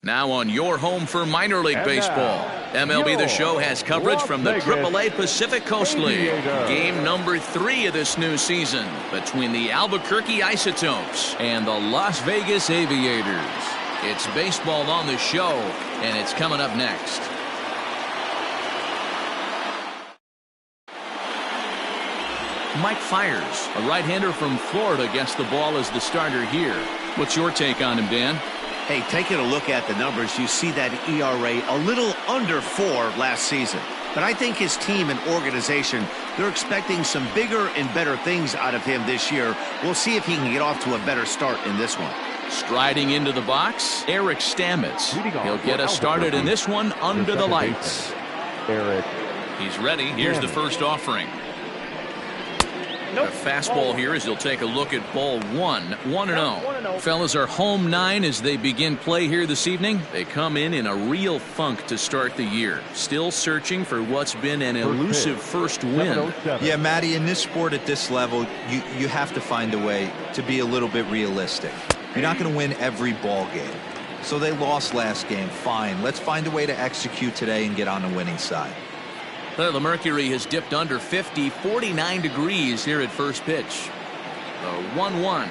Now on your home for minor league baseball. MLB The Show has coverage from the AAA Pacific Coast League. Game number 3 of this new season between the Albuquerque Isotopes and the Las Vegas Aviators. It's baseball on the show, and it's coming up next. Mike Fiers, a right-hander from Florida, gets the ball as the starter here. What's your take on him, Dan? Hey, taking a look at the numbers, you see that ERA a little under 4 last season. But I think his team and organization, they're expecting some bigger and better things out of him this year. We'll see if he can get off to a better start in this one. Striding into the box, Eric Stamets. He'll get us started in this one under the lights. Eric. He's ready. Here's the first offering. A fastball here as he'll take a look at ball 1. 1-0. Fellas are home 9 as they begin play here this evening. They come in a real funk to start the year. Still searching for what's been an elusive first win. Yeah, Matty, in this sport at this level, you have to find a way to be a little bit realistic. You're not going to win every ball game. So they lost last game. Fine. Let's find a way to execute today and get on the winning side. Well, the mercury has dipped under 50, 49 degrees here at first pitch. The 1-1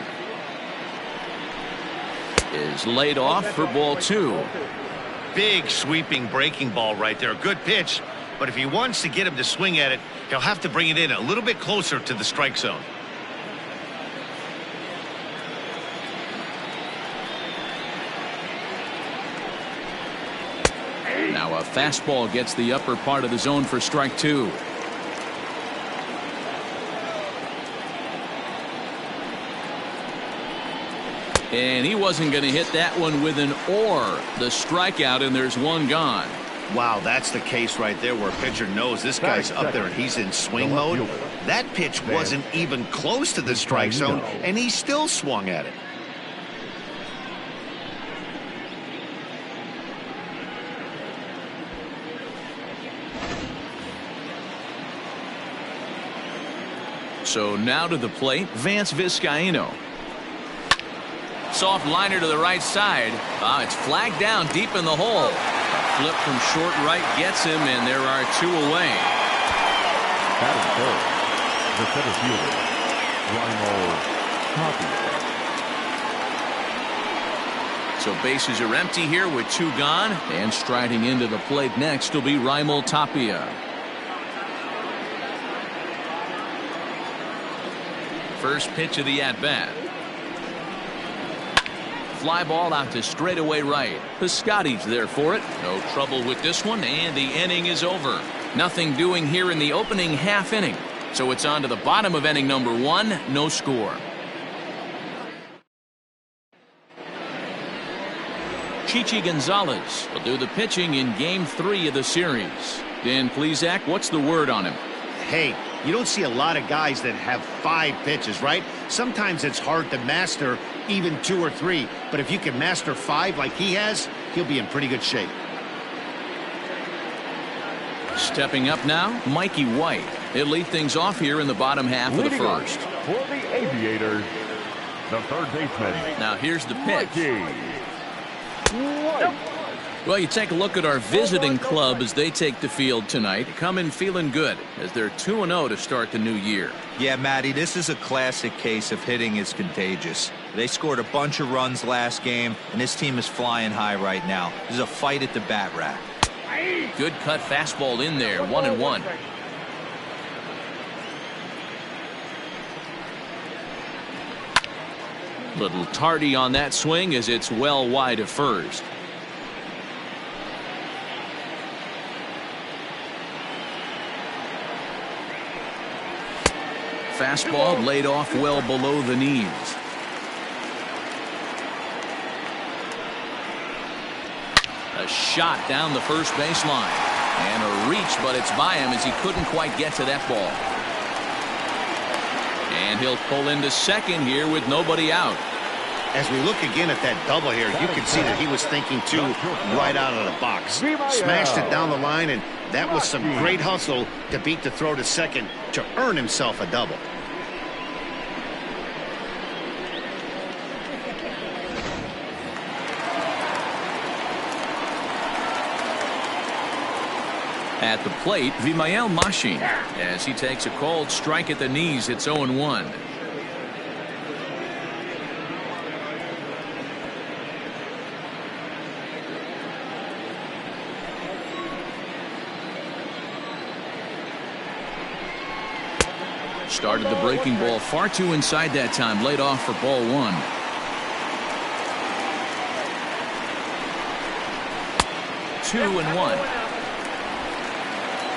is laid off for ball 2. Big sweeping breaking ball right there. Good pitch. But if he wants to get him to swing at it, he'll have to bring it in a little bit closer to the strike zone. Now a fastball gets the upper part of the zone for strike 2. And he wasn't going to hit that one with an or. The strikeout, and there's one gone. Wow, that's the case right there where a pitcher knows this guy's up there and he's in swing mode. That pitch wasn't even close to the strike zone, and he still swung at it. So now to the plate, Vance Vizcaino. Soft liner to the right side. It's flagged down deep in the hole. A flip from short right gets him, and there are 2 away. Batting third, the center fielder, Tapia. So bases are empty here with 2 gone, and striding into the plate next will be Raimel Tapia. First pitch of the at-bat. Fly ball out to straightaway right. Piscotty's there for it. No trouble with this one, and the inning is over. Nothing doing here in the opening half inning. So it's on to the bottom of inning number 1. No score. Chichi Gonzalez will do the pitching in game 3 of the series. Dan Plesac, what's the word on him? Hey, you don't see a lot of guys that have 5 pitches, right? Sometimes it's hard to master even 2 or 3. But if you can master 5 like he has, he'll be in pretty good shape. Stepping up now, Mikey White. He'll lead things off here in the bottom half of the first. For the Aviators, the third baseman. Now here's the pitch. White. Well, you take a look at our visiting club as they take the field tonight. Come in feeling good as they're 2-0 to start the new year. Yeah, Matty, this is a classic case of hitting is contagious. They scored a bunch of runs last game, and this team is flying high right now. There's a fight at the bat rack. Good cut fastball in there, 1-1. Little tardy on that swing as it's well wide of first. Fastball laid off well below the knees. A shot down the first baseline. And a reach, but it's by him as he couldn't quite get to that ball. And he'll pull into second here with nobody out. As we look again at that double here, you can see that he was thinking too right out of the box. Smashed it down the line, and that was some great hustle to beat the throw to second to earn himself a double. At the plate, Vimael Machin, as he takes a called strike at the knees. It's 0-1. Started the breaking ball far too inside that time. Laid off for ball 1. Two and one.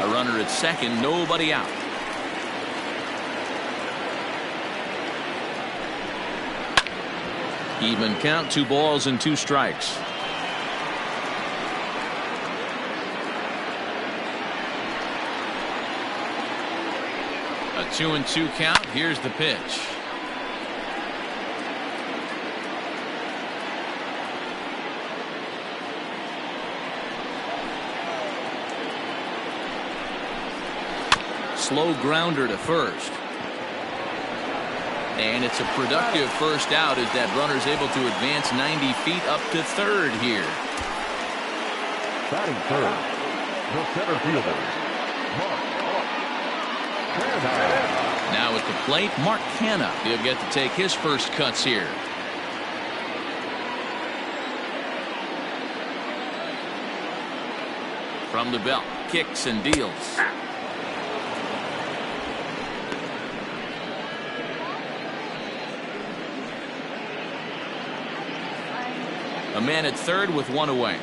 A runner at second, nobody out. Even count, 2 balls and 2 strikes. A 2-2 count. Here's the pitch. Slow grounder to first. And it's a productive first out as that runner's able to advance 90 feet up to third here. Batting third, the center fielder, Mark Canha. Now at the plate, Mark Canha. He'll get to take his first cuts here. From the belt, kicks and deals. A man at third with 1 away.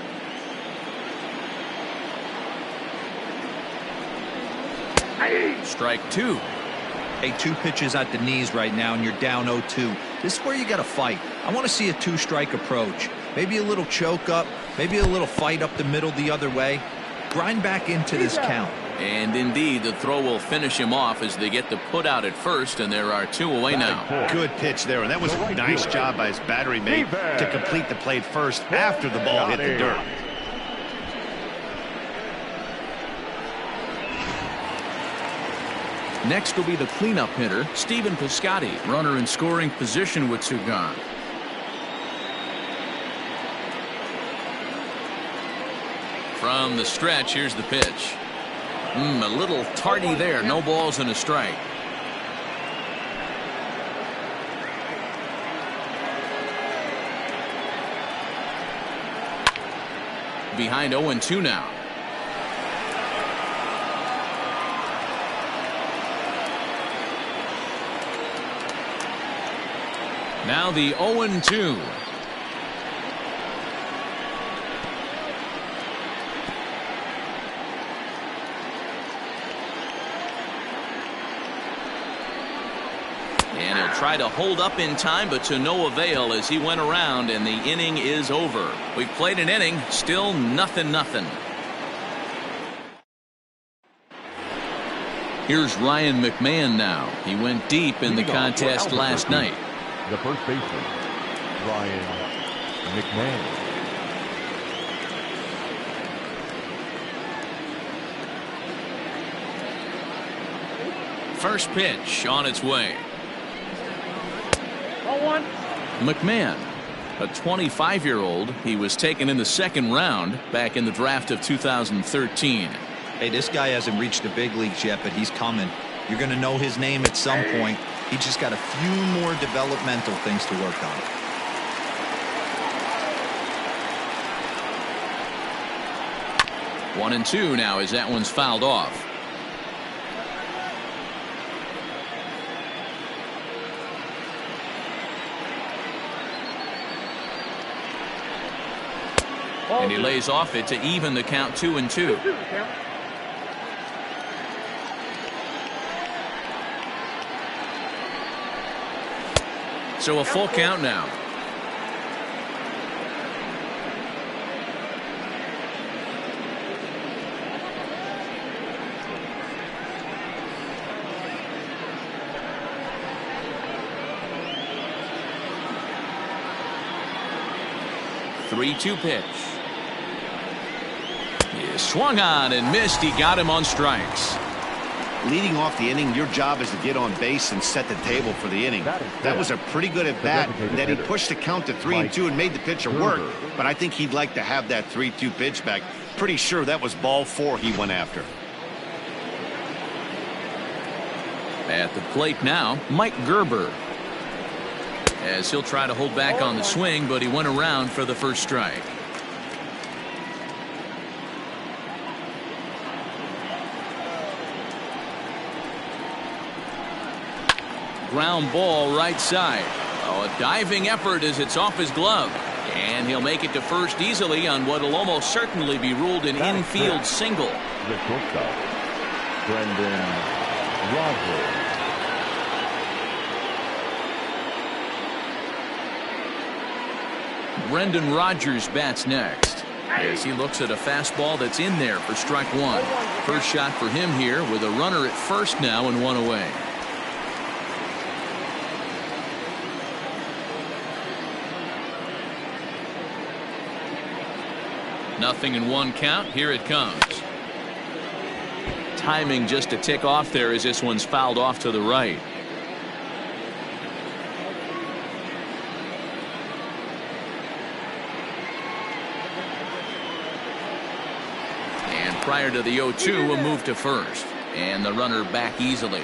Strike 2. Hey, 2 pitches at the knees right now, and you're down 0-2. This is where you got to fight. I want to see a 2-strike approach. Maybe a little choke up, maybe a little fight up the middle the other way. Grind back into this count. And indeed, the throw will finish him off as they get the put out at first, and there are 2 away now. Good pitch there, and that was a nice job by his battery mate to complete the play first after the ball hit the dirt. Next will be the cleanup hitter, Stephen Piscotty, runner in scoring position with 2 gone. From the stretch, here's the pitch. A little tardy there. No balls and a strike. Behind 0-2 now. Now the 0-2. And he'll try to hold up in time, but to no avail as he went around, and the inning is over. We've played an inning, still 0-0. Here's Ryan McMahon now. He went deep in the contest last night. The first baseman, Ryan McMahon. First pitch on its way. McMahon, a 25-year-old. He was taken in the 2nd round back in the draft of 2013. Hey, this guy hasn't reached the big leagues yet, but he's coming. You're going to know his name at some point. He just got a few more developmental things to work on. One and two now as that one's fouled off. And he lays off it to even the count 2-2. So a full count now. Three-two pitch. He swung on and missed. He got him on strikes. Leading off the inning, your job is to get on base and set the table for the inning. That was a pretty good at bat. That he pushed the count to 3-2 and made the pitcher work. But I think he'd like to have that 3-2 pitch back. pretty sure that was ball 4 he went after. At the plate now, Mike Gerber. As he'll try to hold back on the swing, but he went around for the first strike. Ground ball right side. Oh, a diving effort as it's off his glove. And he'll make it to first easily on what will almost certainly be ruled an infield single. The shortstop, Brendan Rodgers. Brendan Rodgers bats next as he looks at a fastball that's in there for strike 1. First shot for him here with a runner at first now and 1 away. Nothing in 1 count. Here it comes. Timing just a tick off there as this one's fouled off to the right. And prior to the 0-2, a move to first. And the runner back easily.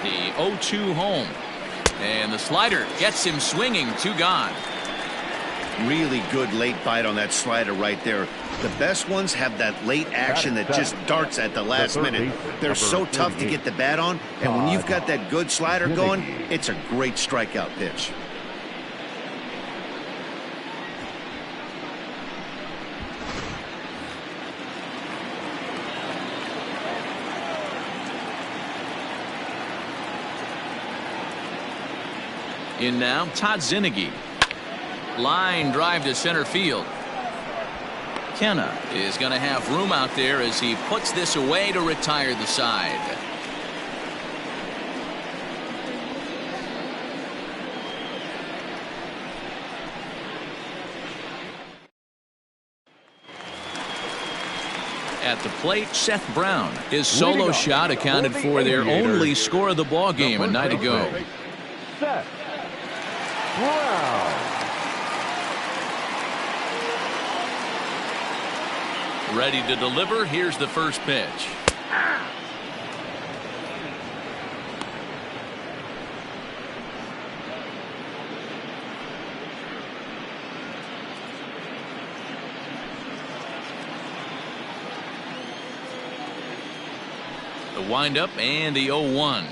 The 0-2 home. And the slider gets him swinging. 2 gone. Really good late bite on that slider right there. The best ones have that late action that just darts at the last minute. They're so tough to get the bat on, and when you've got that good slider going, it's a great strikeout pitch. In now, Todd Zinnigy. Line drive to center field. Kenna is going to have room out there as he puts this away to retire the side. At the plate, Seth Brown. His solo shot accounted for their only score of the ball game a night ago. Seth Brown. Ready to deliver. Here's the first pitch. The windup and the 0-1.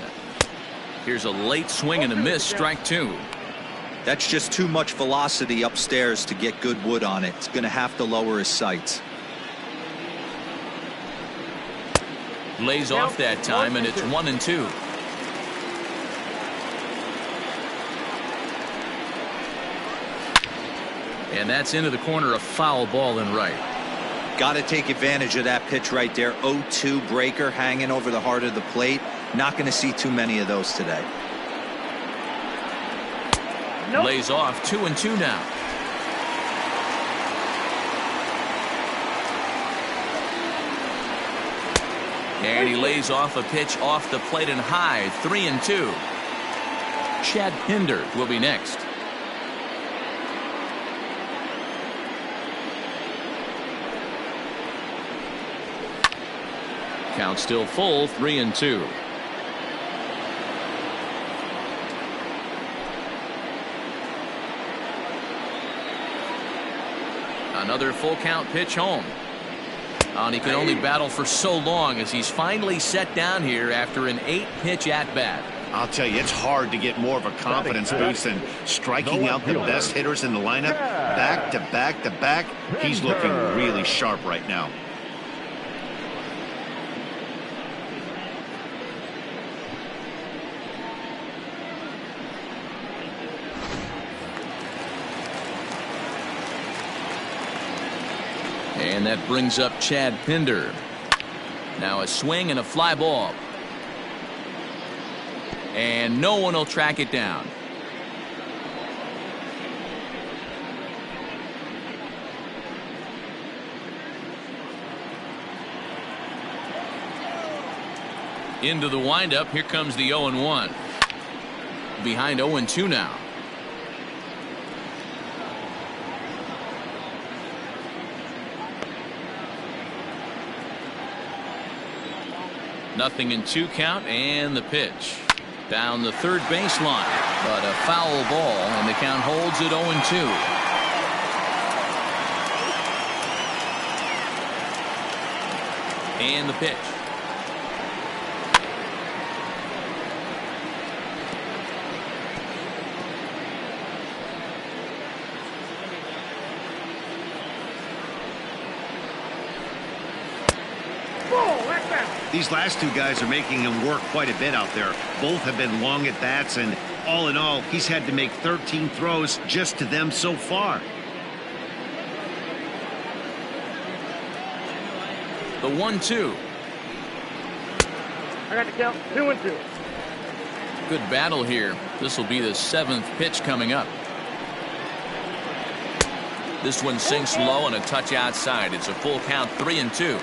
Here's a late swing and a miss. Strike 2. That's just too much velocity upstairs to get good wood on it. It's going to have to lower his sights. Lays off that time, and it's 1-2. And that's into the corner, a foul ball and right. Got to take advantage of that pitch right there. 0-2 breaker hanging over the heart of the plate. Not going to see too many of those today. Nope. Lays off 2-2 now. And he lays off a pitch off the plate and high. 3-2. Chad Pinder will be next. Count still full. 3-2. Another full count pitch home. And he can only battle for so long as he's finally set down here after an 8-pitch at-bat. I'll tell you, it's hard to get more of a confidence boost than striking out the best hitters in the lineup. Back to back to back. He's looking really sharp right now. And that brings up Chad Pinder. Now a swing and a fly ball. And no one will track it down. Into the windup. Here comes the 0-1. Behind 0-2 now. Nothing in 2 count, and the pitch down the third baseline, but a foul ball, and the count holds at 0-2. And the pitch. These last 2 guys are making him work quite a bit out there. Both have been long at bats, and all in all, he's had to make 13 throws just to them so far. The 1-2. I got the count. 2-2. Good battle here. This will be the 7th pitch coming up. This one sinks low and a touch outside. It's a full count, 3-2.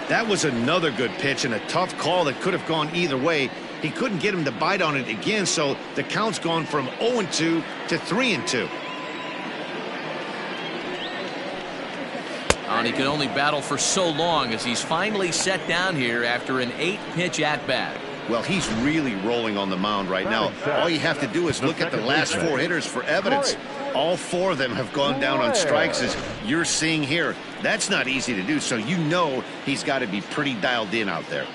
That was another good pitch and a tough call that could have gone either way. He couldn't get him to bite on it again, so the count's gone from 0-2 to 3-2. And he can only battle for so long as he's finally set down here after an 8-pitch at-bat. Well, he's really rolling on the mound right now. All you have to do is look at the last 4 hitters for evidence. All 4 of them have gone down on strikes, as you're seeing here. That's not easy to do, so you know he's got to be pretty dialed in out there.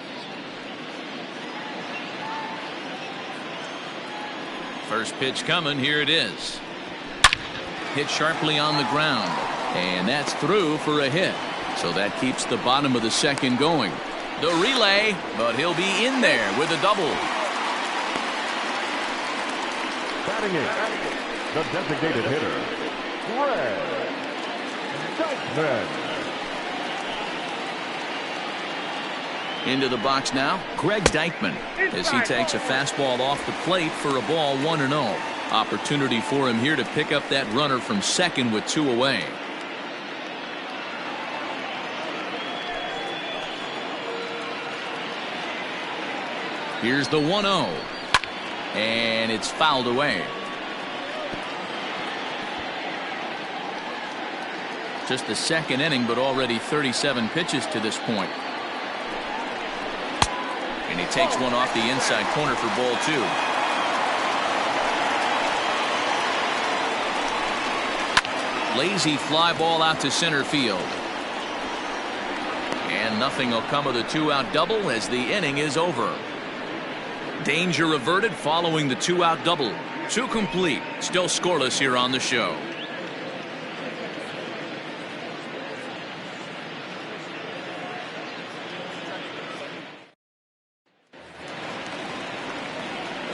First pitch coming. Here it is. Hit sharply on the ground, and that's through for a hit. So that keeps the bottom of the 2nd going. The relay, but he'll be in there with a double. Batting in, the designated hitter, Greg Dykman. Into the box now, Greg Dykman, as he takes a fastball off the plate for a ball, 1-0. Opportunity for him here to pick up that runner from 2nd with 2 away. Here's the 1-0, and it's fouled away. Just the 2nd inning, but already 37 pitches to this point. And he takes one off the inside corner for ball 2. Lazy fly ball out to center field. And nothing will come of the 2-out double as the inning is over. Danger averted following the 2-out double. 2 complete. Still scoreless here on the show.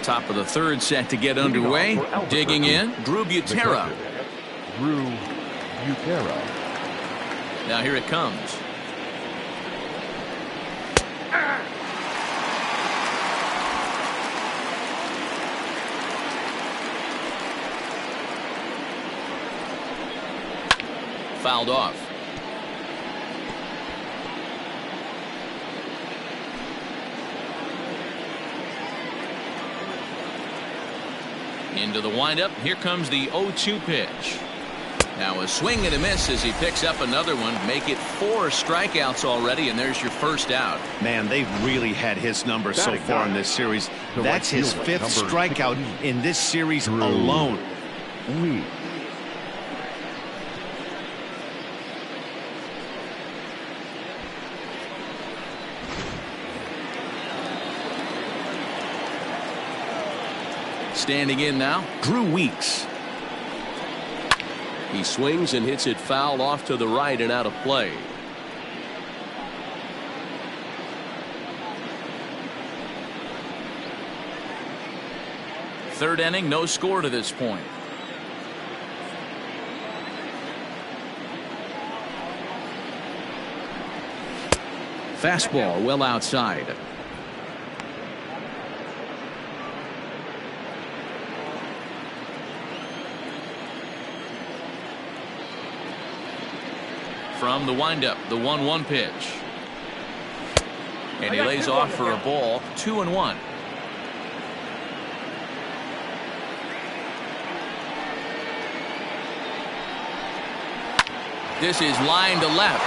Top of the 3rd set to get underway. Digging in, Drew Butera. Drew Butera. Now here it comes. Fouled off. Into the windup. Here comes the 0-2 pitch. Now a swing and a miss as he picks up another one. Make it 4 strikeouts already, and there's your first out. Man, they've really had his number so far in this series. That's his 5th strikeout in this series alone. Standing in now, Drew Weeks. He swings and hits it foul off to the right and out of play. Third inning, no score to this point. Fastball well outside. From the windup, the 1-1 pitch. And he lays off for a ball, 2-1. This is line to left.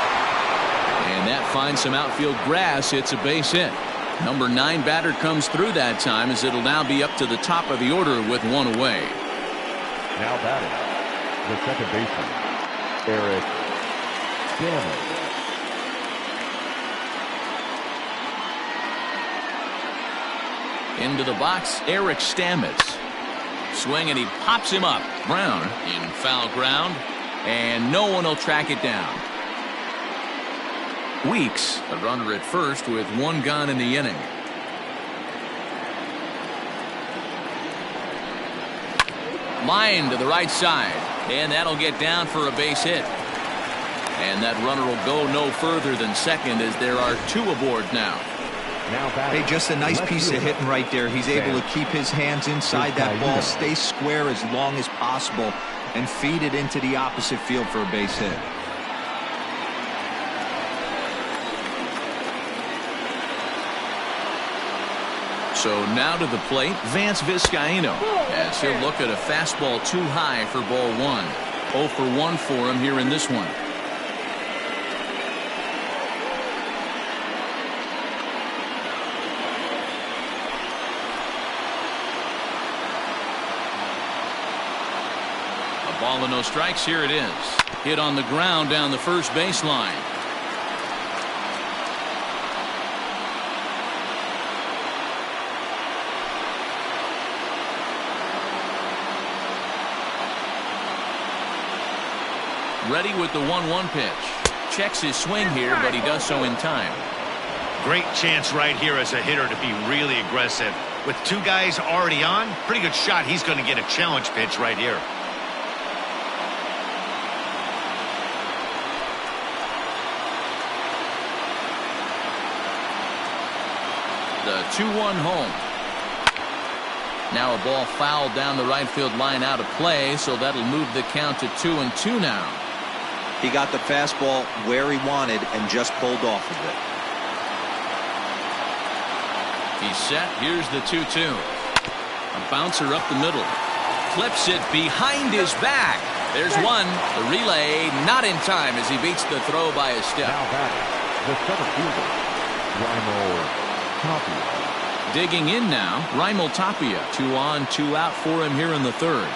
And that finds some outfield grass. It's a base hit. Number 9 batter comes through that time, as it'll now be up to the top of the order with one away. Now batting, the second baseman, Eric Stamets. Into the box, Eric Stamets. Swing, and he pops him up. Brown in foul ground, and no one will track it down. Weeks, a runner at first with one gone in the inning. Line to the right side, and that'll get down for a base hit. And that runner will go no further than second, as there are 2 aboard now. Hey, just a nice piece of hitting right there. He's able to keep his hands inside that ball, stay square as long as possible, and feed it into the opposite field for a base hit. So now to the plate, Vance Vizcaino, as he'll look at a fastball too high for ball 1. 0 for 1 for him here in this one. A ball and no strikes. Here it is. Hit on the ground down the first baseline. Ready with the 1-1 pitch. Checks his swing here, but he does so in time. Great chance right here as a hitter to be really aggressive. With 2 guys already on, pretty good shot he's going to get a challenge pitch right here. The 2-1 home. Now a ball fouled down the right field line, out of play, so that'll move the count to 2-2 now. He got the fastball where he wanted and just pulled off of it. He's set. Here's the 2-2. A bouncer up the middle. Clips it behind his back. There's one. The relay not in time as he beats the throw by a step. Now batting, the center fielder, Raimel Tapia. Digging in now, Raimel Tapia. 2 on, 2 out for him here in the 3rd.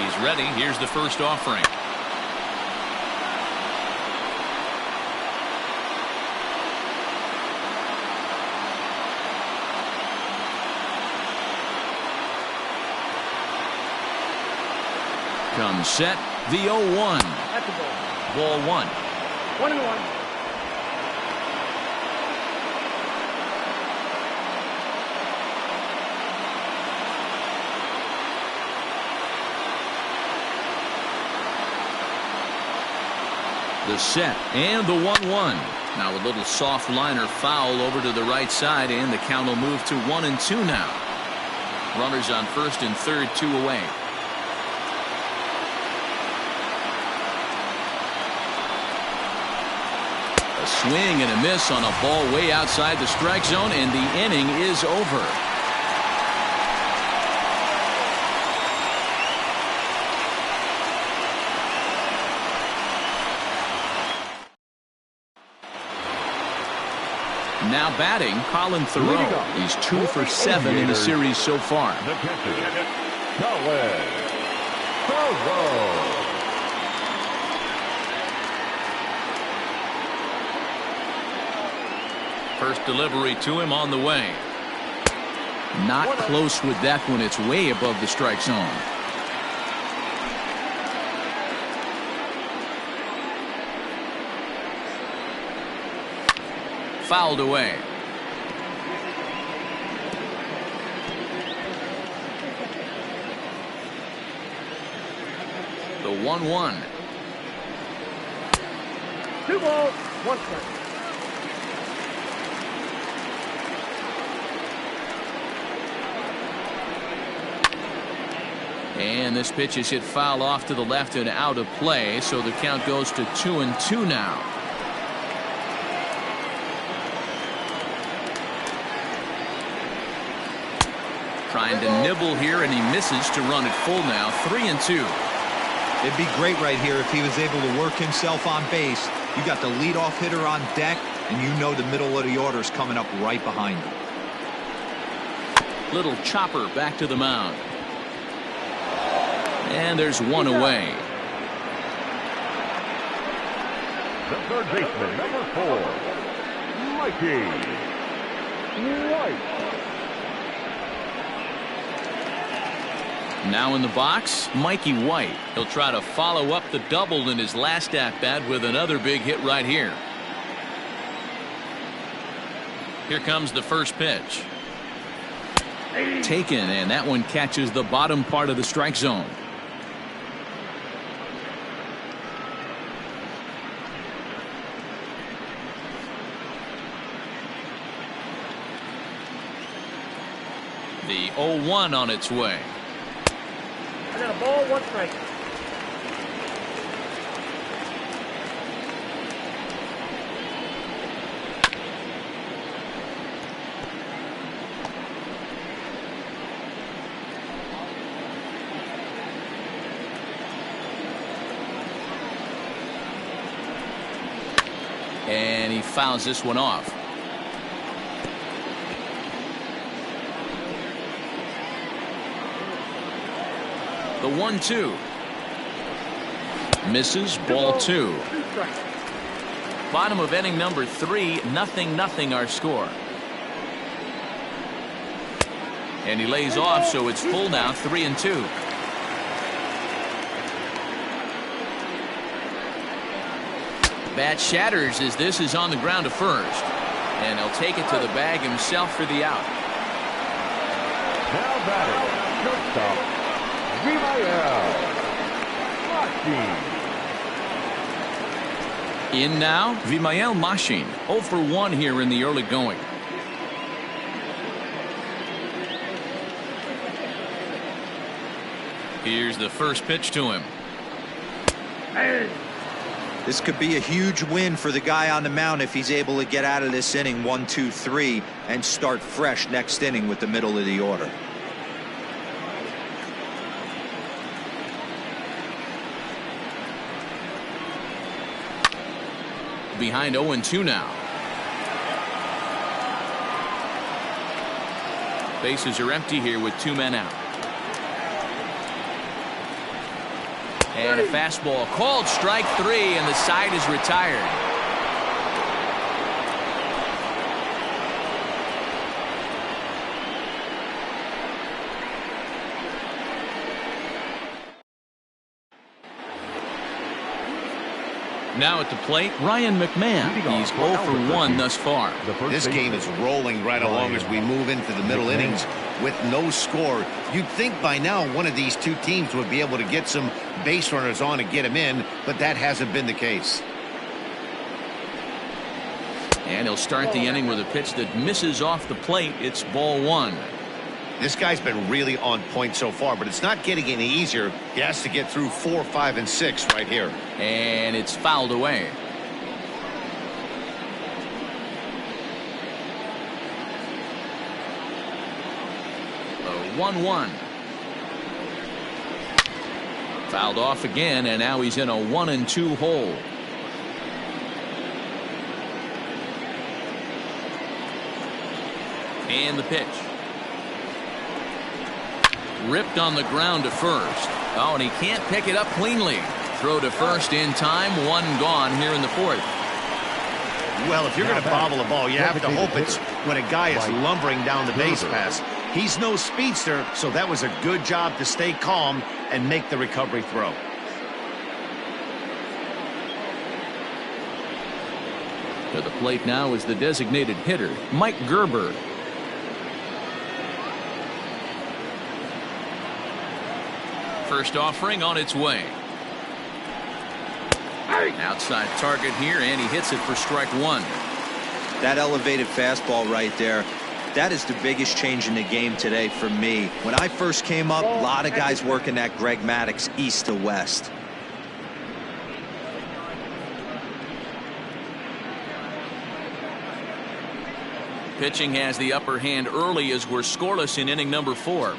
He's ready. Here's the first offering. Comes set. The 0-1. That's a ball. Ball 1. 1-1. The set and the 1-1. Now a little soft liner foul over to the right side, and the count will move to 1-2 now. Runners on first and third, 2 away. A swing and a miss on a ball way outside the strike zone, and the inning is over. Now batting, Colin Thoreau. He's 2 for 7 in the series so far. The pitcher, Colin Thoreau. First delivery to him on the way. Not close with that one. It's way above the strike zone. Fouled away. The 1-1. 2 balls, 1 strike. And this pitch is hit foul off to the left and out of play, so the count goes to 2-2 now. Trying to nibble here, and he misses to run it full now. 3-2. It'd be great right here if he was able to work himself on base. You got the leadoff hitter on deck, and you know the middle of the order's coming up right behind him. Little chopper back to the mound. And there's one away. The third baseman, number 4, Mikey White. Now in the box, Mikey White. He'll try to follow up the double in his last at-bat with another big hit right here. Here comes the first pitch. Taken, and that one catches the bottom part of the strike zone. The 0-1 on its way. I got a ball, 1 strike. And he fouls this one off. The 1-2. Misses, ball 2. Bottom of inning number 3, 0-0 our score. And he lays off, so it's full now, 3-2. Bat shatters as this is on the ground to first. And he'll take it to the bag himself for the out. Now batting, shortstop, Vimael Machine. In now, Vimael Machine, 0 for 1 here in the early going. Here's the first pitch to him. This could be a huge win for the guy on the mound if he's able to get out of this inning 1, 2, 3 and start fresh next inning with the middle of the order. Behind 0-2 now. Bases are empty here with 2 men out. And a fastball called strike 3, and the side is retired. Now at the plate, Ryan McMahon. He's 0 for 1 thus far. This game is rolling right along as we move into the middle innings with no score. You'd think by now one of these two teams would be able to get some base runners on and get them in, but that hasn't been the case. And he'll start the inning with a pitch that misses off the plate. It's ball 1. This guy's been really on point so far, but it's not getting any easier. He has to get through 4, 5, and 6 right here. And it's fouled away. The 1-1. Fouled off again, and now he's in a 1-2 hole. And the pitch. Ripped on the ground to first. Oh, and he can't pick it up cleanly. Throw to first in time. 1 gone here in the 4th. Well, if you're going to bobble a ball, you have to hope it's when a guy is lumbering down the base pass. He's no speedster, so that was a good job to stay calm and make the recovery throw. To the plate now is the designated hitter, Mike Gerber. First offering on its way. Outside target here, and he hits it for strike 1. That elevated fastball right there. That is the biggest change in the game today for me. When I first came up, a lot of guys working that Greg Maddux east to west. Pitching has the upper hand early as we're scoreless in inning number 4.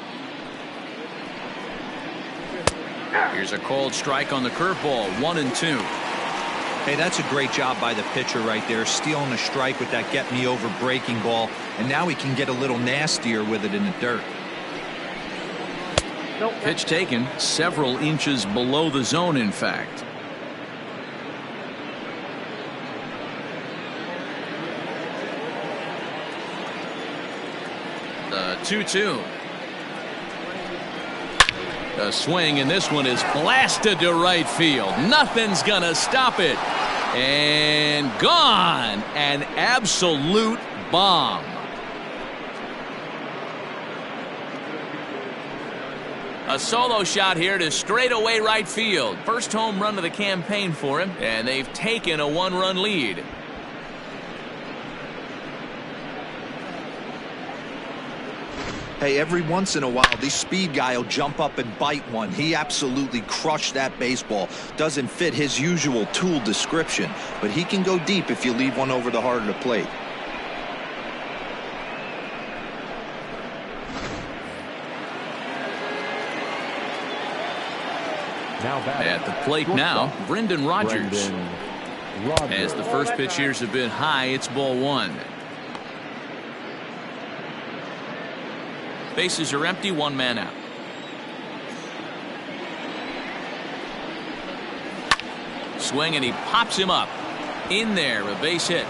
Here's a called strike on the curveball, 1-2. Hey, that's a great job by the pitcher right there, stealing a strike with that get-me-over breaking ball, and now he can get a little nastier with it in the dirt. Pitch taken several inches below the zone, in fact. The 2-2. A swing, and this one is blasted to right field. Nothing's gonna stop it. And gone. An absolute bomb. A solo shot here to straightaway right field. First home run of the campaign for him, and they've taken a 1-run lead. Hey, every once in a while, this speed guy will jump up and bite one. He absolutely crushed that baseball. Doesn't fit his usual tool description, but he can go deep if you leave one over the heart of the plate. At the plate now, Brendan Rodgers. As the first pitch here's a bit high, it's ball 1. Bases are empty, 1 man out. Swing, and he pops him up. In there, a base hit.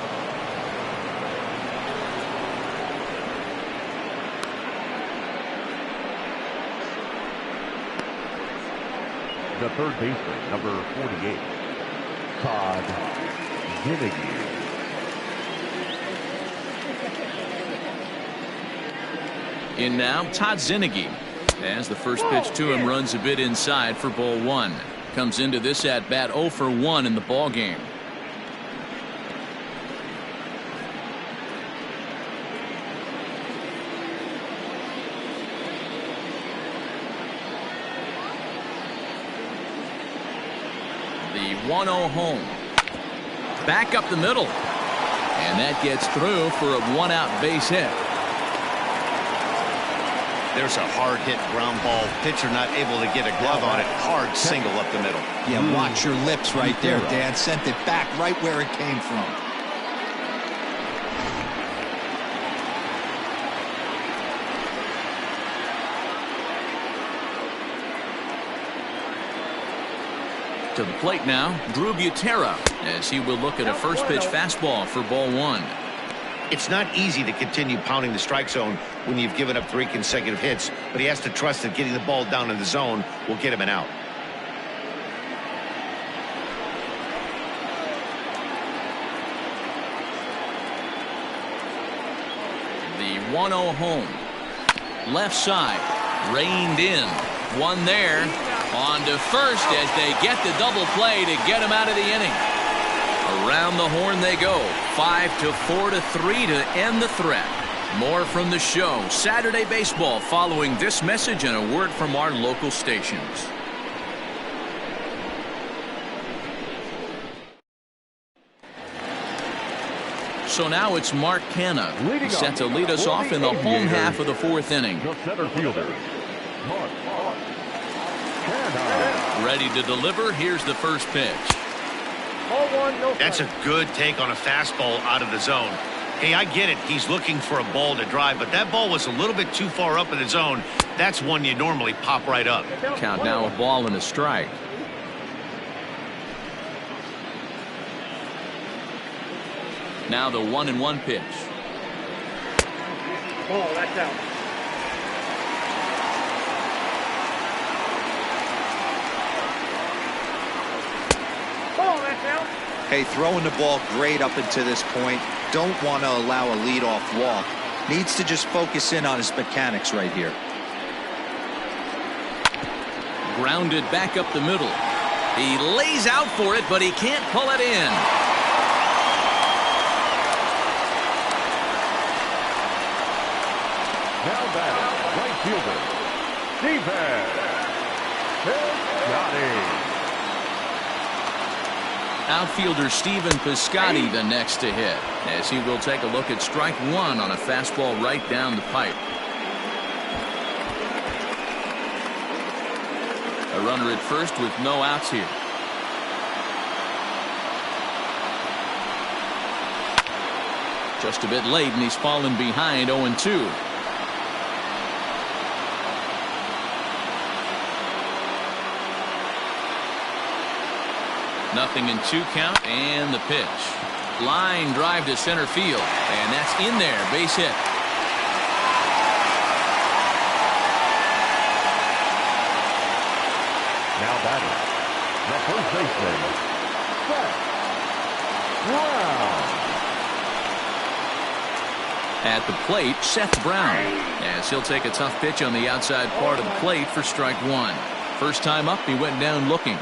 The third baseman, number 48, Todd Zinnigy. In now, Todd Zinnigy. As the first pitch to him runs a bit inside for ball 1. Comes into this at bat 0 for 1 in the ball game. The 1-0 home. Back up the middle. And that gets through for a 1-out base hit. There's a hard hit ground ball. Pitcher not able to get a glove on it. Hard single up the middle. Yeah, watch your lips right there, Dan. Sent it back right where it came from. To the plate now, Drew Butera, as he will look at a first pitch fastball for ball 1. It's not easy to continue pounding the strike zone when you've given up 3 consecutive hits, but he has to trust that getting the ball down in the zone will get him an out. The 1-0 home. Left side. Reined in. One there. On to first as they get the double play to get him out of the inning. Around the horn they go. 5-4-3 to end the threat. More from the show. Saturday Baseball following this message and a word from our local stations. So now it's Mark Canha, set to lead us off in the home half of the 4th inning. The center fielder, Mark Canha. Ready to deliver. Here's the first pitch. That's a good take on a fastball out of the zone. Hey, I get it. He's looking for a ball to drive, but that ball was a little bit too far up in the zone. That's one you normally pop right up. Count now, a ball and a strike. Now the 1-1 pitch. Oh, that's out. Oh, that's out. Hey, throwing the ball great up until this point. Don't want to allow a leadoff walk. Needs to just focus in on his mechanics right here. Grounded back up the middle. He lays out for it, but he can't pull it in. Now batting, right fielder, defense, Piscotty. Outfielder Steven Piscotty the next to hit, as he will take a look at strike one on a fastball right down the pipe. A runner at first with no outs here. Just a bit late, and he's fallen behind 0-2. Nothing in 2 count, and the pitch. Line drive to center field, and that's in there. Base hit. Now batting, the first baseman, Seth Brown. At the plate, Seth Brown, as he'll take a tough pitch on the outside part of the plate for strike one. First time up, he went down looking.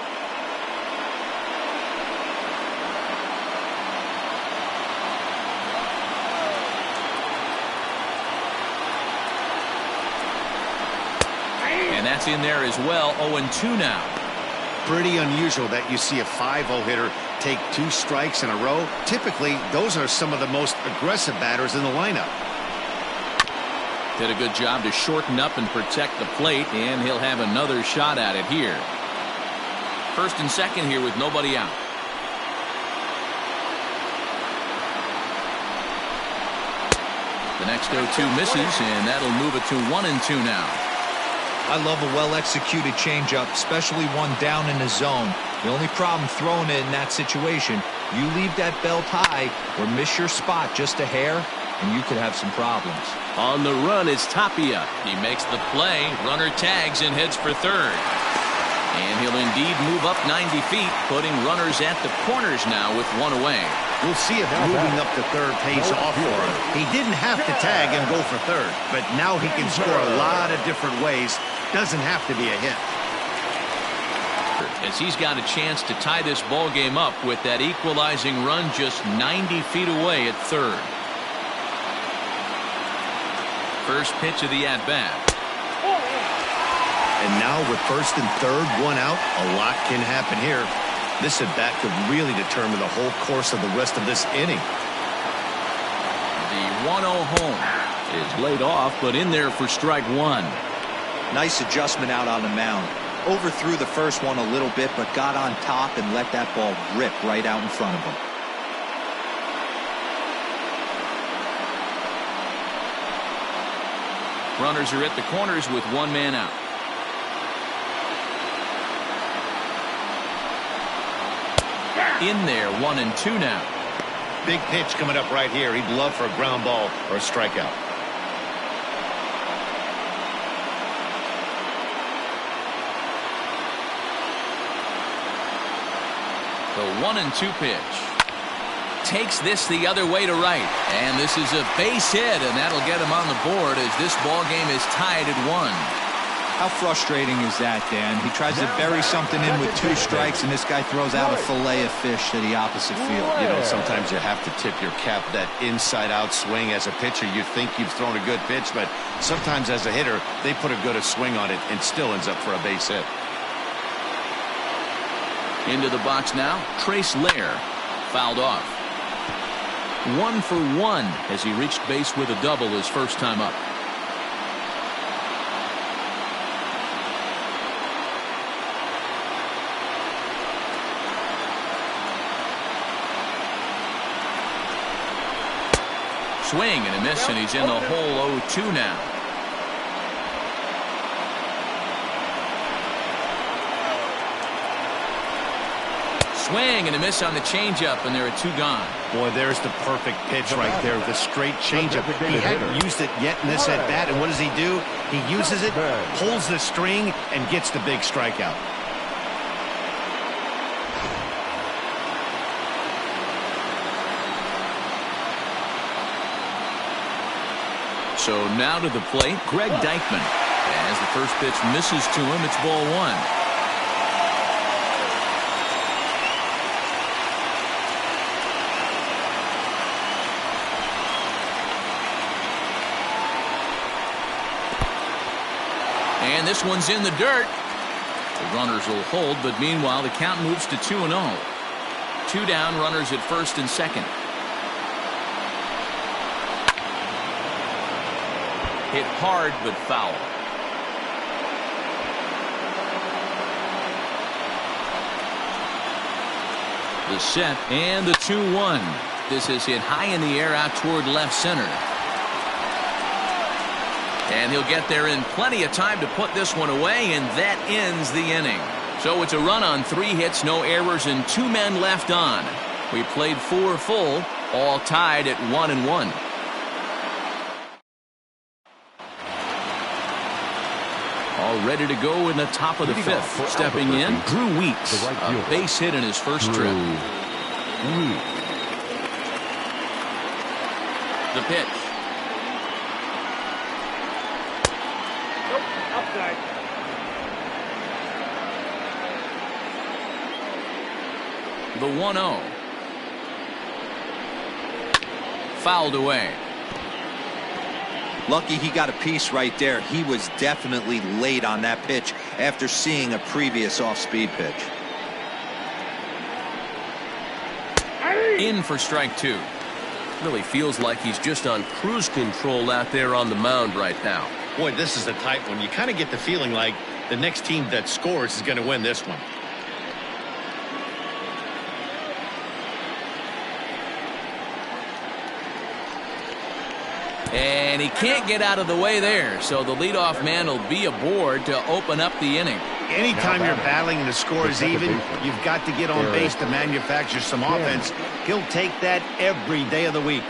And that's in there as well. 0-2 now. Pretty unusual that you see a 5-0 hitter take 2 strikes in a row. Typically, those are some of the most aggressive batters in the lineup. Did a good job to shorten up and protect the plate, and he'll have another shot at it here. First and second here with nobody out. The next 0-2 misses, and that'll move it to 1-2 now. I love a well-executed changeup, especially one down in the zone. The only problem throwing it in that situation, you leave that belt high or miss your spot just a hair, and you could have some problems. On the run is Tapia. He makes the play. Runner tags and heads for third. And he'll indeed move up 90 feet, putting runners at the corners now with one away. We'll see if moving up to third pays off for him. He didn't have to tag and go for third, but now he can score a lot of different ways. Doesn't have to be a hit. As he's got a chance to tie this ball game up with that equalizing run just 90 feet away at third. First pitch of the at-bat. And now with first and third, one out, a lot can happen here. This at-bat could really determine the whole course of the rest of this inning. The 1-0 home is laid off, but in there for strike one. Nice adjustment out on the mound. Overthrew the first one a little bit, but got on top and let that ball rip right out in front of him. Runners are at the corners with one man out. In there, 1-2 now. Big pitch coming up right here. He'd love for a ground ball or a strikeout. The 1-2 pitch. Takes this the other way to right. And this is a base hit, and that'll get him on the board as this ball game is tied at 1. How frustrating is that, Dan? He tries to bury something in with 2 strikes, and this guy throws out a fillet of fish to the opposite field. You know, sometimes you have to tip your cap that inside-out swing. As a pitcher, you think you've thrown a good pitch, but sometimes as a hitter, they put a good swing on it and still ends up for a base hit. Into the box now, Trace Lair. Fouled off. 1 for 1 as he reached base with a double his first time up. Swing and a miss, and he's in the hole 0-2 now. Swing and a miss on the changeup, and there are 2 gone. Boy, there's the perfect pitch right there, the straight changeup. He hadn't used it yet in this at-bat, and what does he do? He uses it, pulls the string, and gets the big strikeout. So now to the plate, Greg Deichmann. As the first pitch misses to him, it's ball 1. this one's in the dirt. The runners will hold, but meanwhile the count moves to 2-0. 2 down, runners at first and second. Hit hard but foul. The set and the 2-1. This is hit high in the air out toward left center. And he'll get there in plenty of time to put this one away, and that ends the inning. So it's a run on 3 hits, no errors, and 2 men left on. We played 4 full, all tied at 1-1. All ready to go in the top of the 5th. Stepping in, Drew Weeks. A base hit in his first trip. The pitch. Nope, outside. The 1-0. Fouled away. Lucky he got a piece right there. He was definitely late on that pitch after seeing a previous off-speed pitch. In for strike 2. Really feels like he's just on cruise control out there on the mound right now. Boy, this is a tight one. You kind of get the feeling like the next team that scores is going to win this one. And he can't get out of the way there, so the leadoff man will be aboard to open up the inning. Anytime you're battling and the score is even, you've got to get on base to manufacture some offense. He'll take that every day of the week.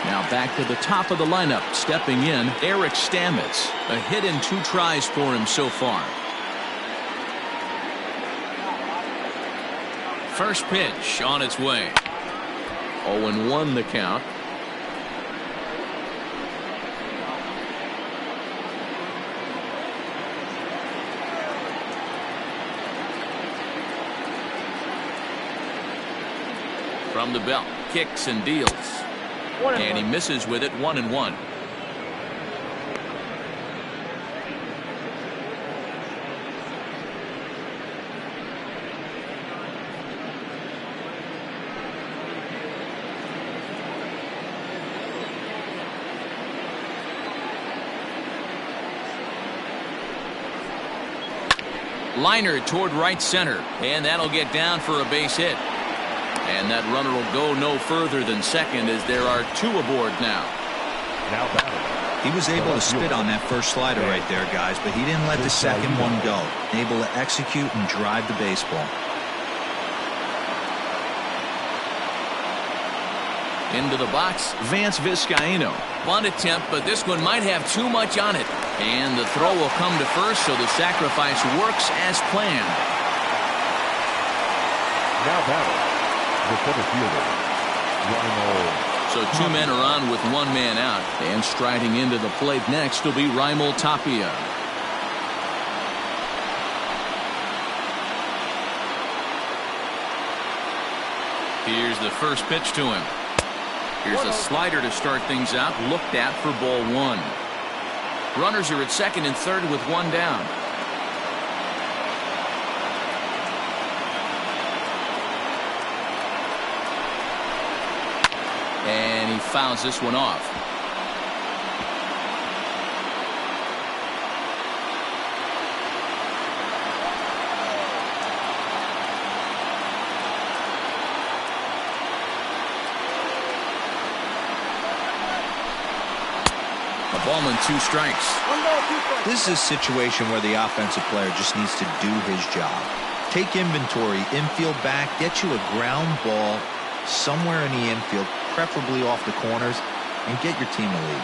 Now back to the top of the lineup. Stepping in, Eric Stamets. A hit in 2 tries for him so far. First pitch on its way. 0-1 the count. From the belt, kicks and deals. And he misses with it. 1-1. Liner toward right center, and that'll get down for a base hit. And that runner will go no further than second, as there are 2 aboard now. He was able to spit on that first slider right there, guys, but he didn't let the second one go. Able to execute and drive the baseball. Into the box, Vance Vizcaino. Bunt attempt, but this one might have too much on it. And the throw will come to first, so the sacrifice works as planned. Now battle. The center fielder, So 2 men are on with 1 man out. And striding into the plate next will be Raimel Tapia. Here's the first pitch to him. Here's a slider to start things out. Looked at for ball 1. Runners are at second and third with 1 down. And he fouls this one off. A ball and 2 strikes. This is a situation where the offensive player just needs to do his job. Take inventory, infield back, get you a ground ball somewhere in the infield, preferably off the corners, and get your team a lead.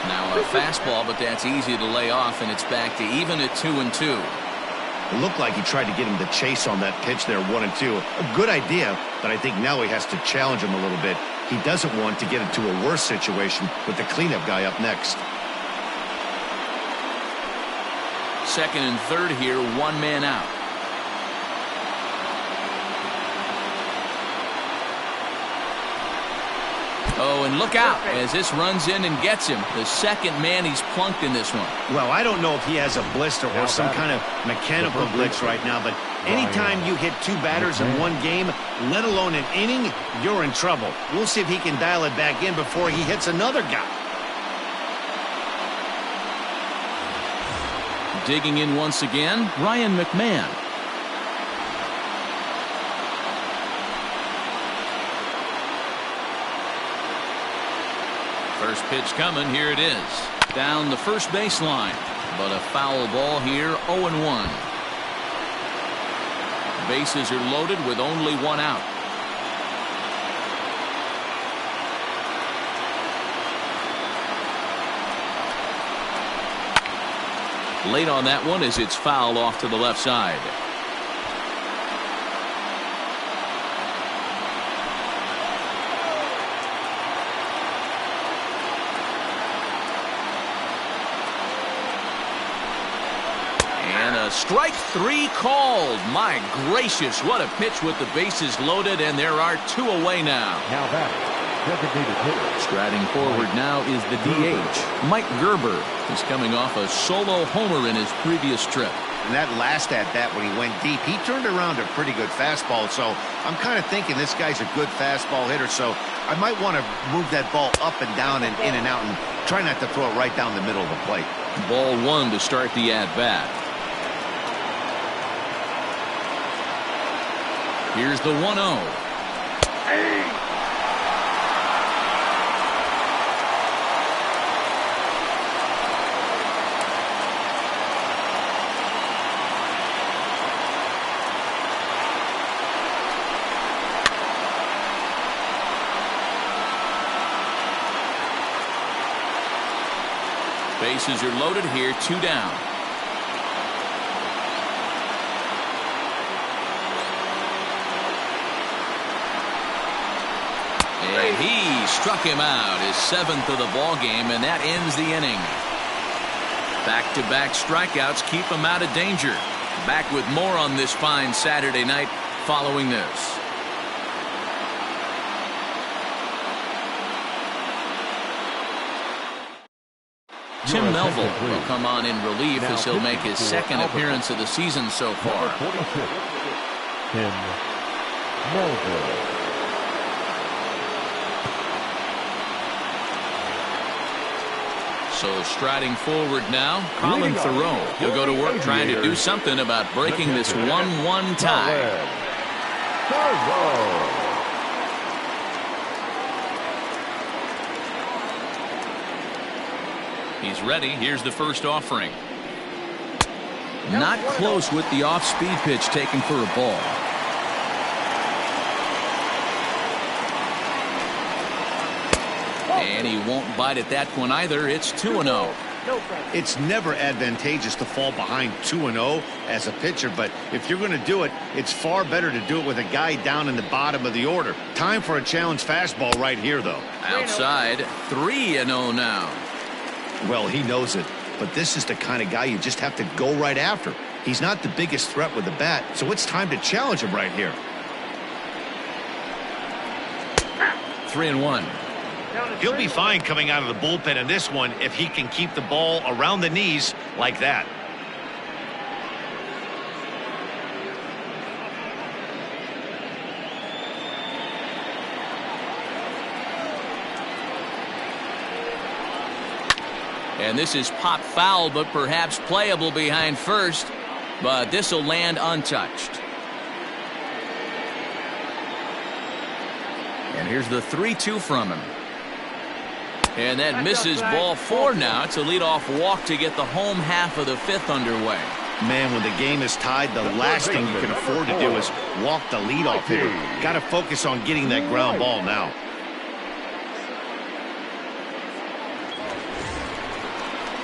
Now a fastball, but that's easy to lay off, and it's back to even at 2-2. It looked like he tried to get him to chase on that pitch there, 1-2. A good idea, but I think now he has to challenge him a little bit. He doesn't want to get into a worse situation with the cleanup guy up next. Second and third here, 1 man out. Oh, and look out as this runs in and gets him. The second man he's plunked in this one. Well, I don't know if he has a blister or some kind of mechanical glitch right now, but anytime you hit 2 batters in one game, let alone an inning, you're in trouble. We'll see if he can dial it back in before he hits another guy. Digging in once again, Ryan McMahon. First pitch coming. Here it is. Down the first baseline. But a foul ball here, 0-1. Bases are loaded with only 1 out. Late on that one as it's fouled off to the left side. And a strike 3 called. My gracious, what a pitch with the bases loaded, and there are 2 away now. Now that designated hitter. Striding forward now is the DH, Mike Gerber. He's coming off a solo homer in his previous trip. And that last at-bat when he went deep, he turned around a pretty good fastball. So I'm kind of thinking this guy's a good fastball hitter. So I might want to move that ball up and down and in and out and try not to throw it right down the middle of the plate. Ball 1 to start the at-bat. Here's the 1-0. Bases are loaded here, 2 down. And he struck him out, his 7th of the ball game, and that ends the inning. Back-to-back strikeouts keep him out of danger. Back with more on this fine Saturday night following this. Tim Melville will come on in relief as he'll make his 2nd appearance of the season so far. 46, Tim Melville. So striding forward now, Colin Thoreau. He'll go to work trying to do something about breaking this 1-1 tie. He's ready. Here's the first offering. Not close with the off-speed pitch taken for a ball. And he won't bite at that one either. It's 2-0. It's never advantageous to fall behind 2-0 as a pitcher, but if you're going to do it, it's far better to do it with a guy down in the bottom of the order. Time for a challenge fastball right here, though. Outside, 3-0 now. Well, he knows it, but this is the kind of guy you just have to go right after. He's not the biggest threat with the bat, so it's time to challenge him right here. 3-1. He'll be fine coming out of the bullpen in this one if he can keep the ball around the knees like that. And this is pop foul, but perhaps playable behind first. But this will land untouched. And here's the 3-2 from him. And that misses ball 4 now. It's a leadoff walk to get the home half of the 5th underway. Man, when the game is tied, the last thing you can afford to do is walk the leadoff hitter. Got to focus on getting that ground ball now.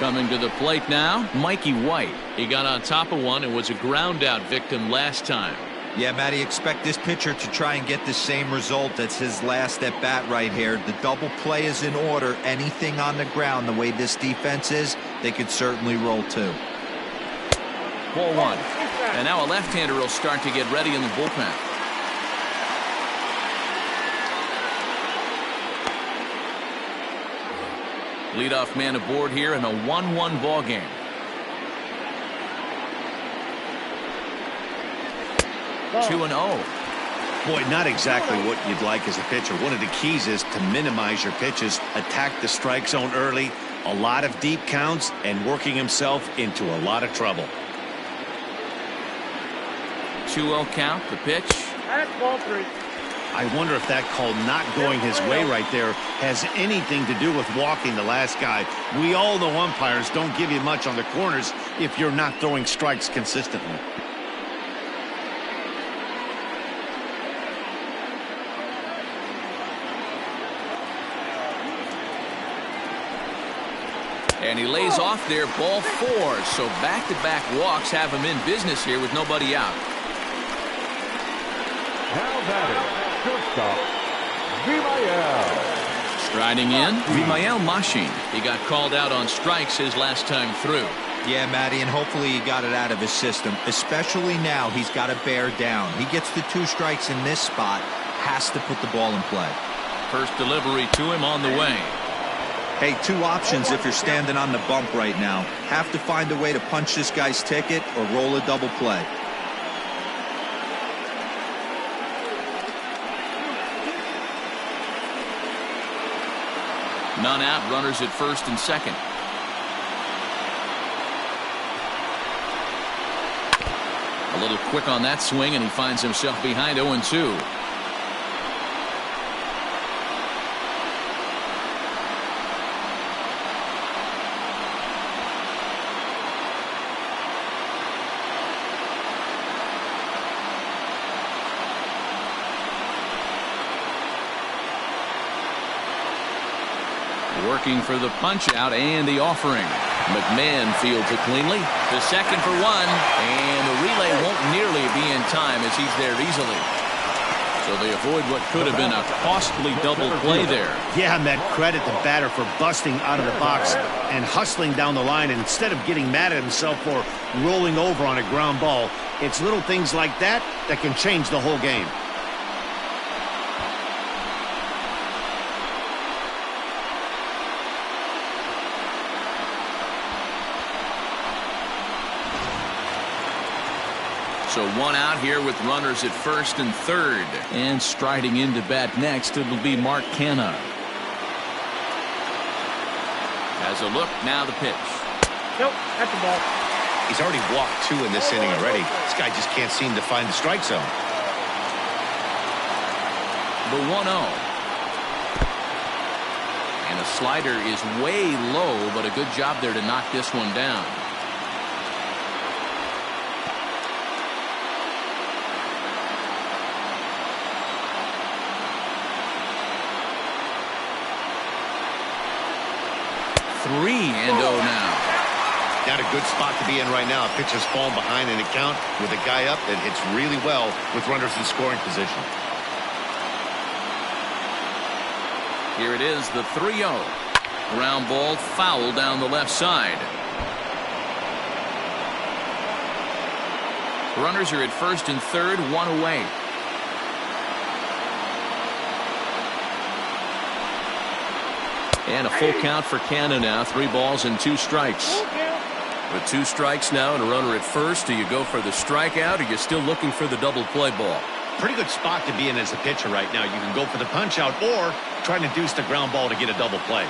Coming to the plate now, Mikey White. He got on top of one and was a ground out victim last time. Yeah, Matty, expect this pitcher to try and get the same result. That's his last at bat right here. The double play is in order. Anything on the ground, the way this defense is, they could certainly roll 2. Ball 1. And now a left-hander will start to get ready in the bullpen. Leadoff man aboard here in a 1-1 ball game. Ball. 2-0. Boy, not exactly what you'd like as a pitcher. One of the keys is to minimize your pitches, attack the strike zone early, a lot of deep counts, and working himself into a lot of trouble. 2-0 count, the pitch. That's ball 3. I wonder if that call not going his way right there has anything to do with walking the last guy. We all know umpires don't give you much on the corners if you're not throwing strikes consistently. And he lays off there, ball 4. So back-to-back walks have him in business here with nobody out. Now batting, shortstop, Vimael. Striding in, Vimael Machine. He got called out on strikes his last time through. Yeah, Matty, and hopefully he got it out of his system. Especially now, he's got to bear down. He gets the 2 strikes in this spot, has to put the ball in play. First delivery to him on the way. Hey, 2 options if you're standing on the bump right now. Have to find a way to punch this guy's ticket or roll a double play. None out, runners at first and second. A little quick on that swing, and he finds himself behind 0-2. Working for the punch out and the offering. McMahon fields it cleanly to second for 1, and the relay won't nearly be in time as he's there easily. So they avoid what could have been a costly double play there. Yeah, and that credit the batter for busting out of the box and hustling down the line instead of getting mad at himself for rolling over on a ground ball. It's little things like that that can change the whole game. So 1 out here with runners at first and third. And striding into bat next, it'll be Mark Canha. Has a look, now the pitch. Nope, that's the ball. He's already walked 2 in this inning already. This guy just can't seem to find the strike zone. The 1-0. And a slider is way low, but a good job there to knock this one down. Three and 0 now. Got a good spot to be in right now. Pitcher's falling behind in the count with a guy up that hits really well with runners in scoring position. Here it is, the 3-0. Ground ball foul down the left side. Runners are at first and third, 1 away. And a full count for Canha now. 3 balls and 2 strikes. With 2 strikes now and a runner at first, do you go for the strikeout or are you still looking for the double play ball? Pretty good spot to be in as a pitcher right now. You can go for the punch out or try to deuce the ground ball to get a double play.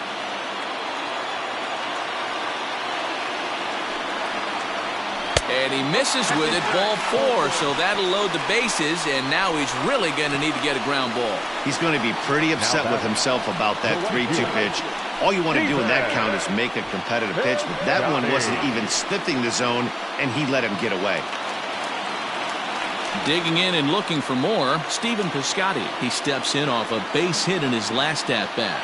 And he misses with it, ball 4, so that'll load the bases, and now he's really going to need to get a ground ball. He's going to be pretty upset with himself about that 3-2 pitch. All you want to do in that count is make a competitive pitch, but that one wasn't even sniffing the zone, and he let him get away. Digging in and looking for more, Stephen Piscotty. He steps in off a base hit in his last at-bat.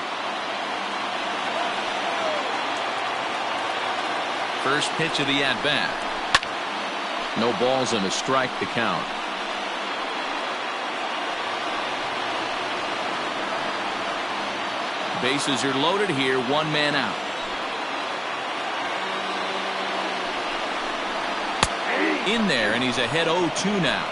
First pitch of the at-bat. No balls and a strike to count. Bases are loaded here, 1 man out. In there, and he's ahead 0-2 now.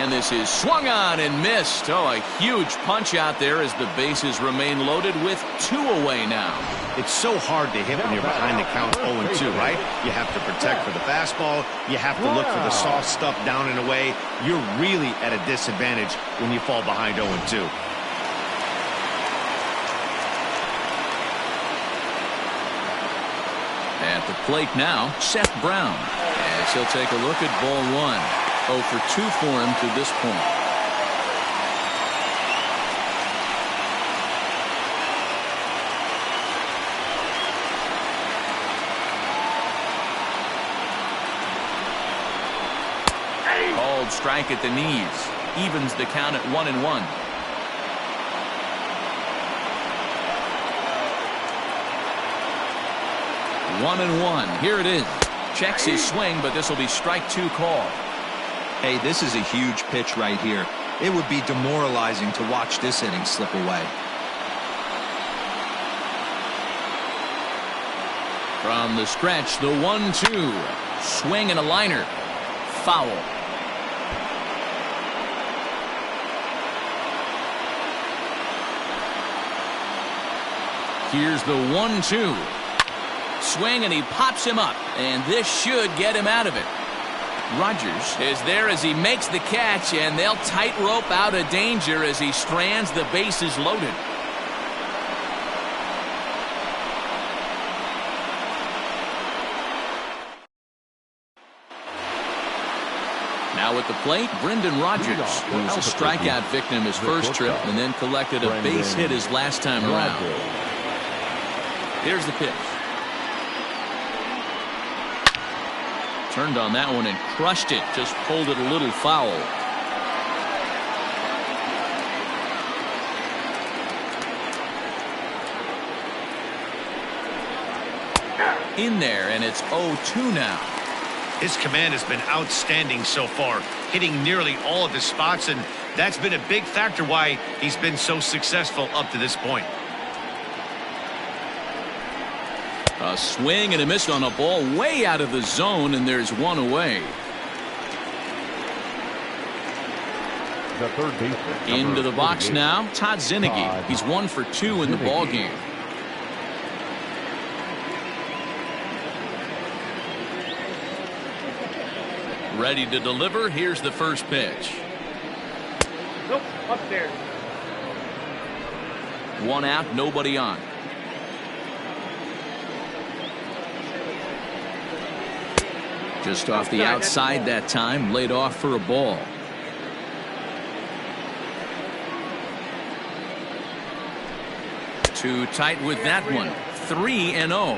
And this is swung on and missed. Oh, a huge punch out there as the bases remain loaded with 2 away now. It's so hard to hit when you're behind the count 0-2, right? You have to protect for the fastball. You have to look for the soft stuff down and away. You're really at a disadvantage when you fall behind 0-2. At the plate now, Seth Brown. As he'll take a look at ball 1. 0 for 2 for him to this point. Called strike at the knees. Evens the count at 1-1. One and one. Here it is. Checks his swing, but this will be strike 2 call. Hey, this is a huge pitch right here. It would be demoralizing to watch this inning slip away. From the stretch, the 1-2. Swing and a liner. Foul. Here's the 1-2. Swing, and he pops him up, and this should get him out of it. Rogers is there as he makes the catch, and they'll tightrope out of danger as he strands the bases loaded. Now at the plate, Brendan Rogers, who was a strikeout victim his first trip and then collected a base hit his last time around. Here's the pitch. Turned on that one and crushed it. Just pulled it a little foul. In there, and it's 0-2 now. His command has been outstanding so far, hitting nearly all of his spots, and that's been a big factor why he's been so successful up to this point. A swing and a miss on a ball way out of the zone, and there's one away. The third baseman. Into the box now, Todd Zinnigy. He's 1 for 2 in the ball game. Ready to deliver. Here's the first pitch. Nope, upstairs. 1 out, nobody on. Just off the outside that time, laid off for a ball. Too tight with that one. 3-0.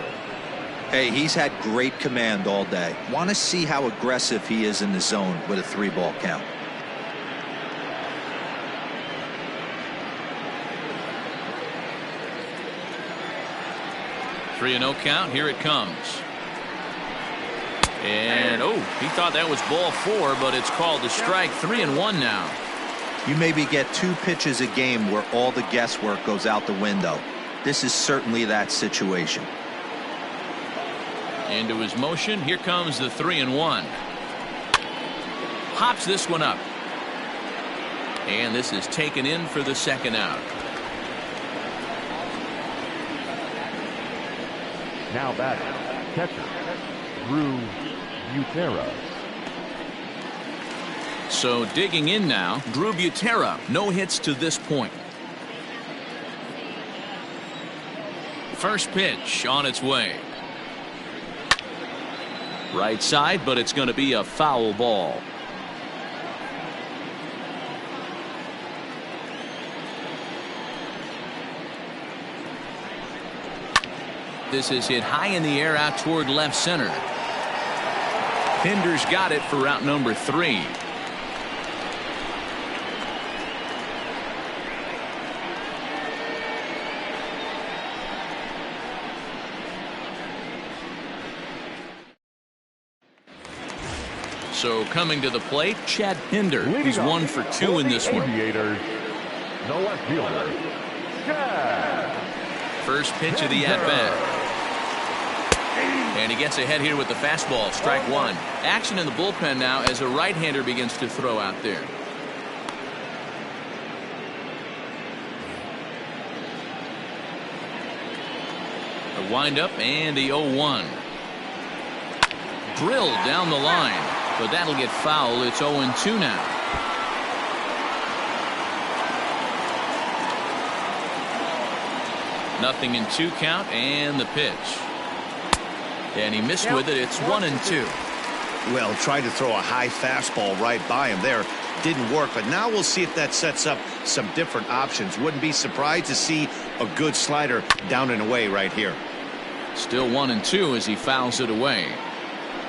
Hey, he's had great command all day. Want to see how aggressive he is in the zone with a 3-ball count. Three 3-0 count. Here it comes. And he thought that was ball 4, but it's called a strike. 3-1 now. You maybe get 2 pitches a game where all the guesswork goes out the window. This is certainly that situation. Into his motion. Here comes the 3-1. Hops this one up. And this is taken in for the second out. Now batting, catcher, Drew Butera. So digging in now, Drew Butera. No hits to this point. First pitch on its way. Right side, but it's going to be a foul ball. This is hit high in the air out toward left center. Pinder's got it for route number 3. So coming to the plate, Chad Pinder. He's 1 for 2 in this one. Aviators, the left fielder, Chad. First pitch of the at-bat. And he gets ahead here with the fastball. Strike 1. Action in the bullpen now as a right-hander begins to throw out there. The windup and the 0-1. Drilled down the line, but that'll get foul. It's 0-2 now. Nothing in 2 count, and the pitch. And he missed with it. It's 1-2. Well, tried to throw a high fastball right by him there. Didn't work, but now we'll see if that sets up some different options. Wouldn't be surprised to see a good slider down and away right here. Still 1-2 as he fouls it away.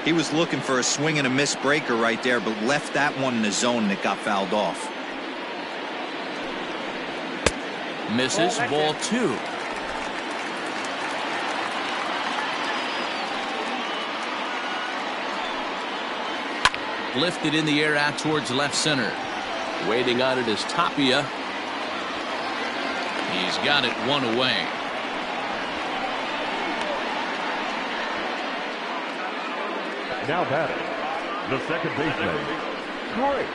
He was looking for a swing and a miss breaker right there, but left that one in the zone that got fouled off. Misses, ball 2. Lifted in the air out towards left center. Waiting on it is Tapia. He's got it 1 away. Now batting, the second baseman, Trace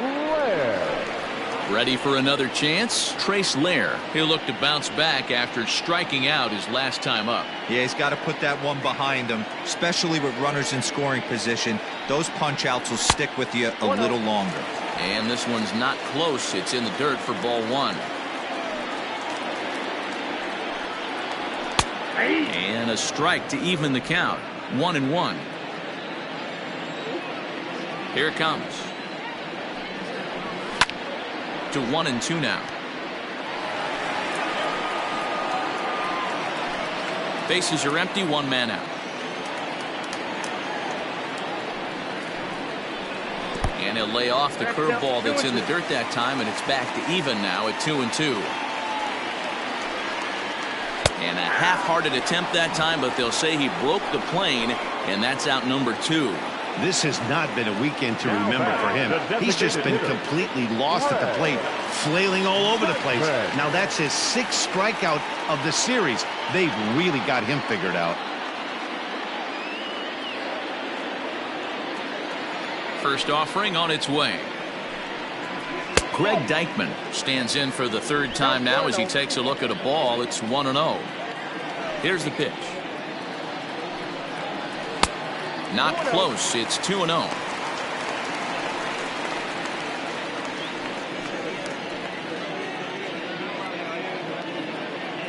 Lair. Ready for another chance? Trace Lair. He'll look to bounce back after striking out his last time up. Yeah, he's got to put that one behind him, especially with runners in scoring position. Those punch outs will stick with you a little longer. And this one's not close. It's in the dirt for ball 1. And a strike to even the count. 1-1. Here it comes. To 1-2 now. Bases are empty, 1 man out. And he'll lay off the curveball that's in the dirt that time, and it's back to even now at 2-2. And a half-hearted attempt that time, but they'll say he broke the plane, and that's out number 2. This has not been a weekend to remember for him. He's just been completely lost at the plate, flailing all over the place. Now that's his 6th strikeout of the series. They've really got him figured out. First offering on its way. Greg Deichmann stands in for the 3rd time now as he takes a look at a ball. It's 1-0. Here's the pitch. Not close. It's 2-0.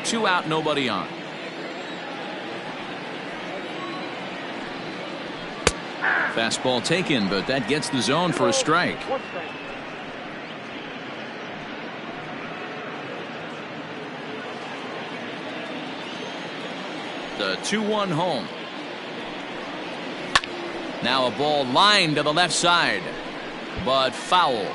Two out, nobody on. Fastball taken, but that gets the zone for a strike. The 2-1 home. Now a ball lined to the left side, but foul.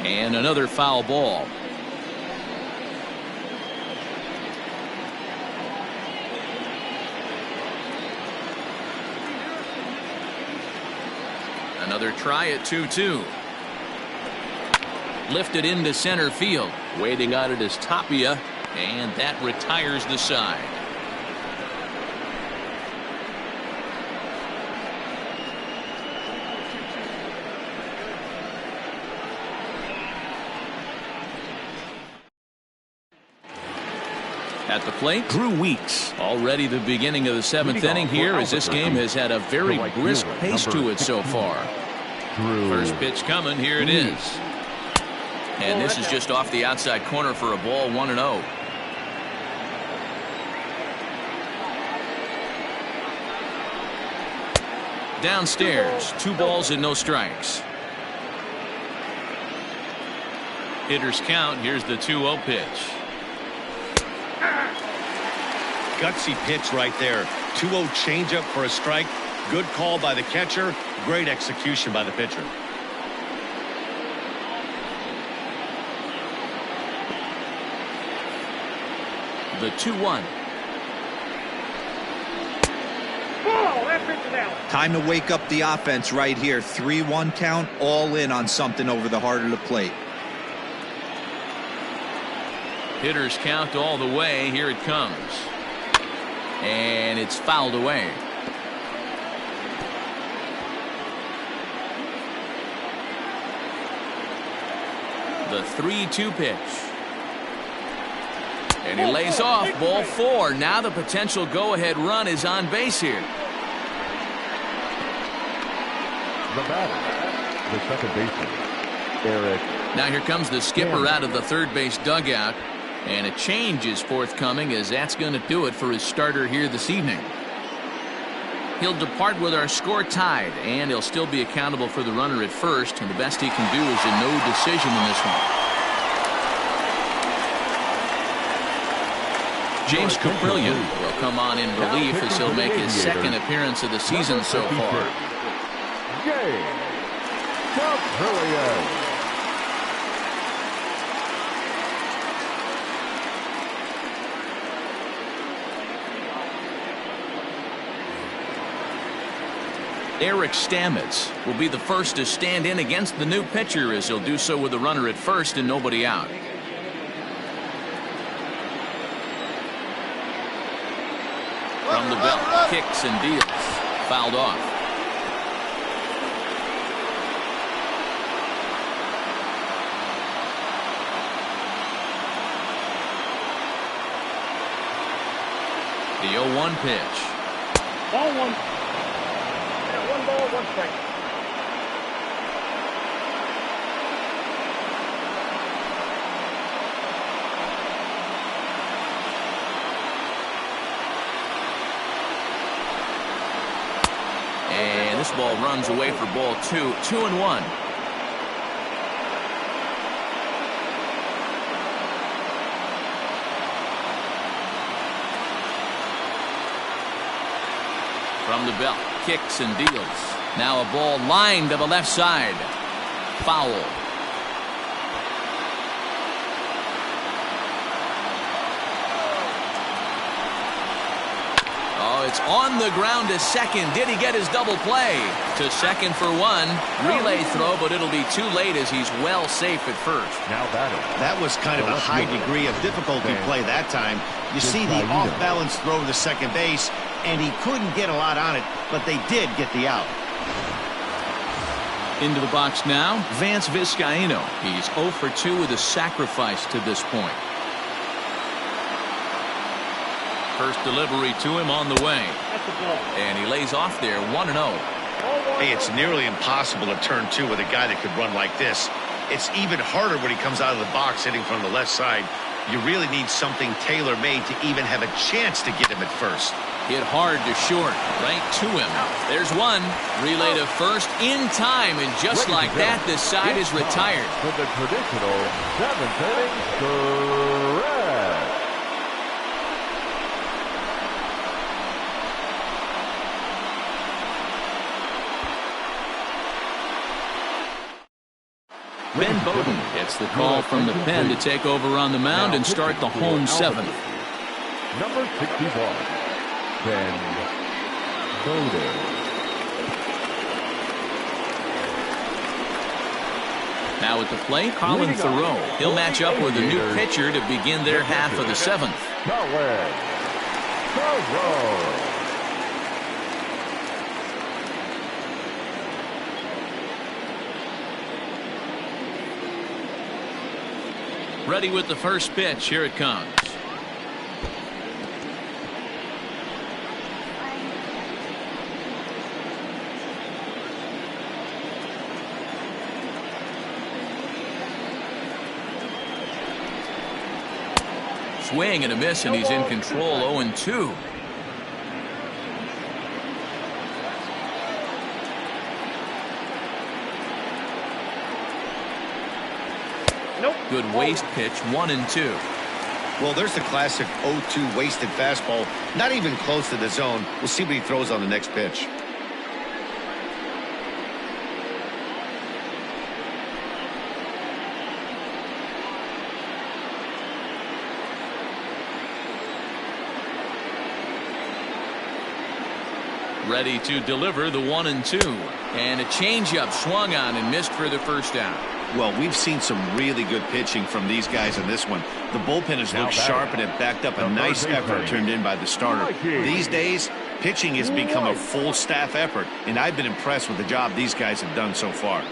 And another foul ball. Another try at 2-2. Lifted into center field. Waiting on it is Tapia, and that retires the side. At the plate, Drew Weeks. Already the beginning of the 7th inning here, as this game has had a very brisk pace to it so far. First pitch coming. Here it is. And this is just off the outside corner for a ball. 1-0. Downstairs, 2 balls and no strikes. Hitters count. Here's the 2-0 pitch. Gutsy pitch right there. 2-0 changeup for a strike. Good call by the catcher. Great execution by the pitcher. The 2-1. Time to wake up the offense right here. 3-1 count, all in on something over the heart of the plate. Hitters count all the way. Here it comes. And it's fouled away. The 3-2 pitch. And he lays off. Ball 4. Now the potential go-ahead run is on base here. The batter, the second baseman, Eric. Now here comes the skipper out of the third base dugout. And a change is forthcoming, as that's going to do it for his starter here this evening. He'll depart with our score tied, and he'll still be accountable for the runner at first, and the best he can do is a no decision in this one. James Caprillion will come on in relief as he'll make his second appearance of the season so far. James Caprillion. Eric Stamets will be the first to stand in against the new pitcher, as he'll do so with the runner at first and nobody out. From the belt, kicks and deals. Fouled off. The 0-1 pitch. Ball 1. 1 ball, 1 strike. And this ball runs away for ball 2. 2-1. From the belt, kicks and deals. Now a ball lined to the left side. Foul. Oh, it's on the ground to second. Did he get his double play? To second for 1. Relay throw, but it'll be too late as he's well safe at first. Now batting. That was kind of a high degree of difficulty play that time. You see the off-balance throw to second base, and he couldn't get a lot on it, but they did get the out. Into the box now, Vance Vizcaino. He's 0 for 2 with a sacrifice to this point. First delivery to him on the way. And he lays off there, 1-0. Hey, it's nearly impossible to turn 2 with a guy that could run like this. It's even harder when he comes out of the box hitting from the left side. You really need something tailor-made to even have a chance to get him at first. Hit hard to short, right to him. There's 1. Relay to first in time, and just like that, this side is retired. For the traditional 7th inning stretch. Ben Bowden gets the call from the pen to take over on the mound and start the home 7th. Number 61, Ben Bowden. Now at the plate, Colin Thoreau. He'll match up with a new pitcher to begin their half of the 7th. Thoreau. Ready with the first pitch. Here it comes. Swing and a miss, and he's in control. 0-2. Good waste pitch, 1-2. Well, there's the classic 0-2 wasted fastball. Not even close to the zone. We'll see what he throws on the next pitch. Ready to deliver the 1-2. And a changeup swung on and missed for the first out. Well, we've seen some really good pitching from these guys in this one. The bullpen has looked sharp and it backed up a nice effort turned in by the starter. These days, pitching has become a full staff effort, and I've been impressed with the job these guys have done so far.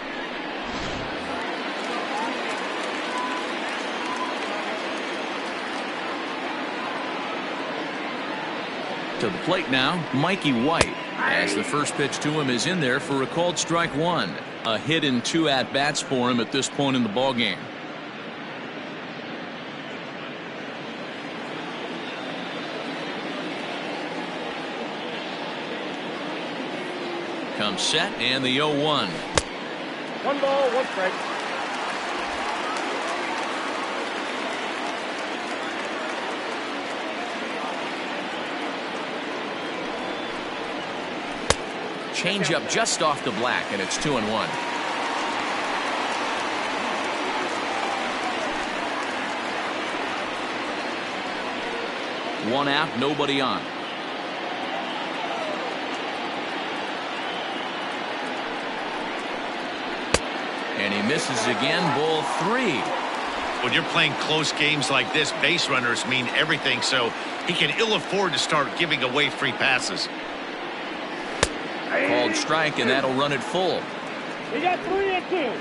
To the plate now, Mikey White. As the first pitch to him is in there for a called strike one. A hit in 2 at-bats for him at this point in the ballgame. Comes set and the 0-1. 1 ball, 1 strike. Change up just off the black, and it's 2-1. One out, nobody on. And he misses again, ball 3. When you're playing close games like this, base runners mean everything, so he can ill afford to start giving away free passes. Called strike, and that'll run it full. We got 3-2.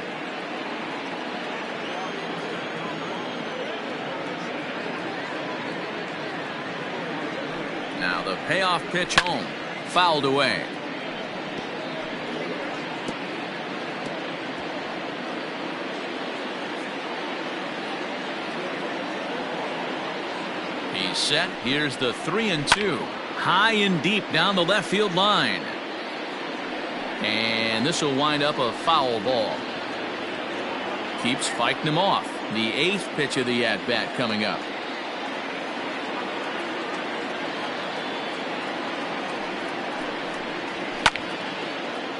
Now the payoff pitch home. Fouled away. He's set. Here's the 3-2. High and deep down the left field line. And this will wind up a foul ball. Keeps fighting him off. The 8th pitch of the at-bat coming up.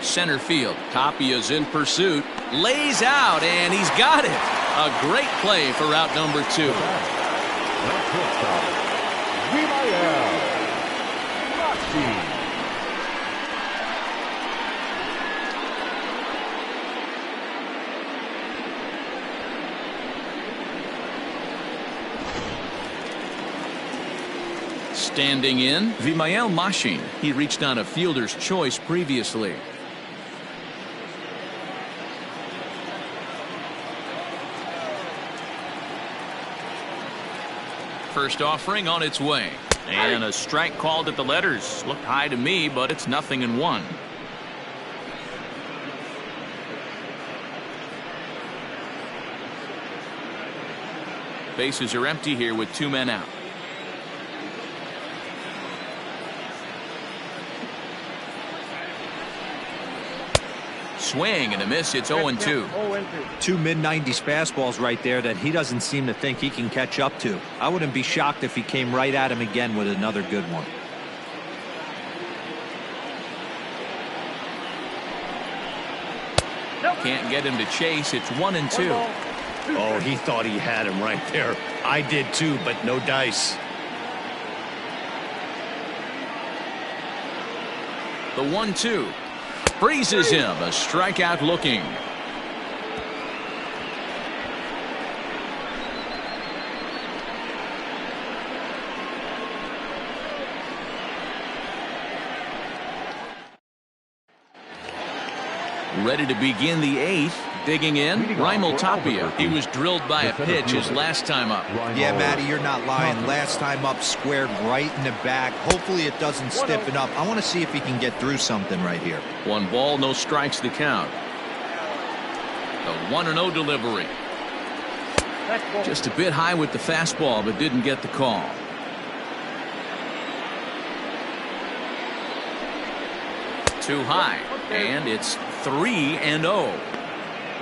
Center field. Tapia's in pursuit. Lays out, and he's got it. A great play for out number 2. Standing in, Vimael Mashin. He reached on a fielder's choice previously. First offering on its way. And a strike called at the letters. Looked high to me, but it's 0-1. Bases are empty here with 2 men out. Swing and a miss. It's 0-2. 2 mid-90s fastballs right there that he doesn't seem to think he can catch up to. I wouldn't be shocked if he came right at him again with another good one. Can't get him to chase. It's 1-2. Oh, he thought he had him right there. I did too, but no dice. The 1-2. Freezes him. A strikeout looking. Ready to begin the 8th. Digging in, Raimel Tapia. He was drilled by a pitch his last time up. Yeah, Matty, you're not lying. Last time up, squared right in the back. Hopefully it doesn't stiffen up. I want to see if he can get through something right here. 1 ball, no strikes the count. The 1-0 delivery. Just a bit high with the fastball, but didn't get the call. Too high, and it's 3-0.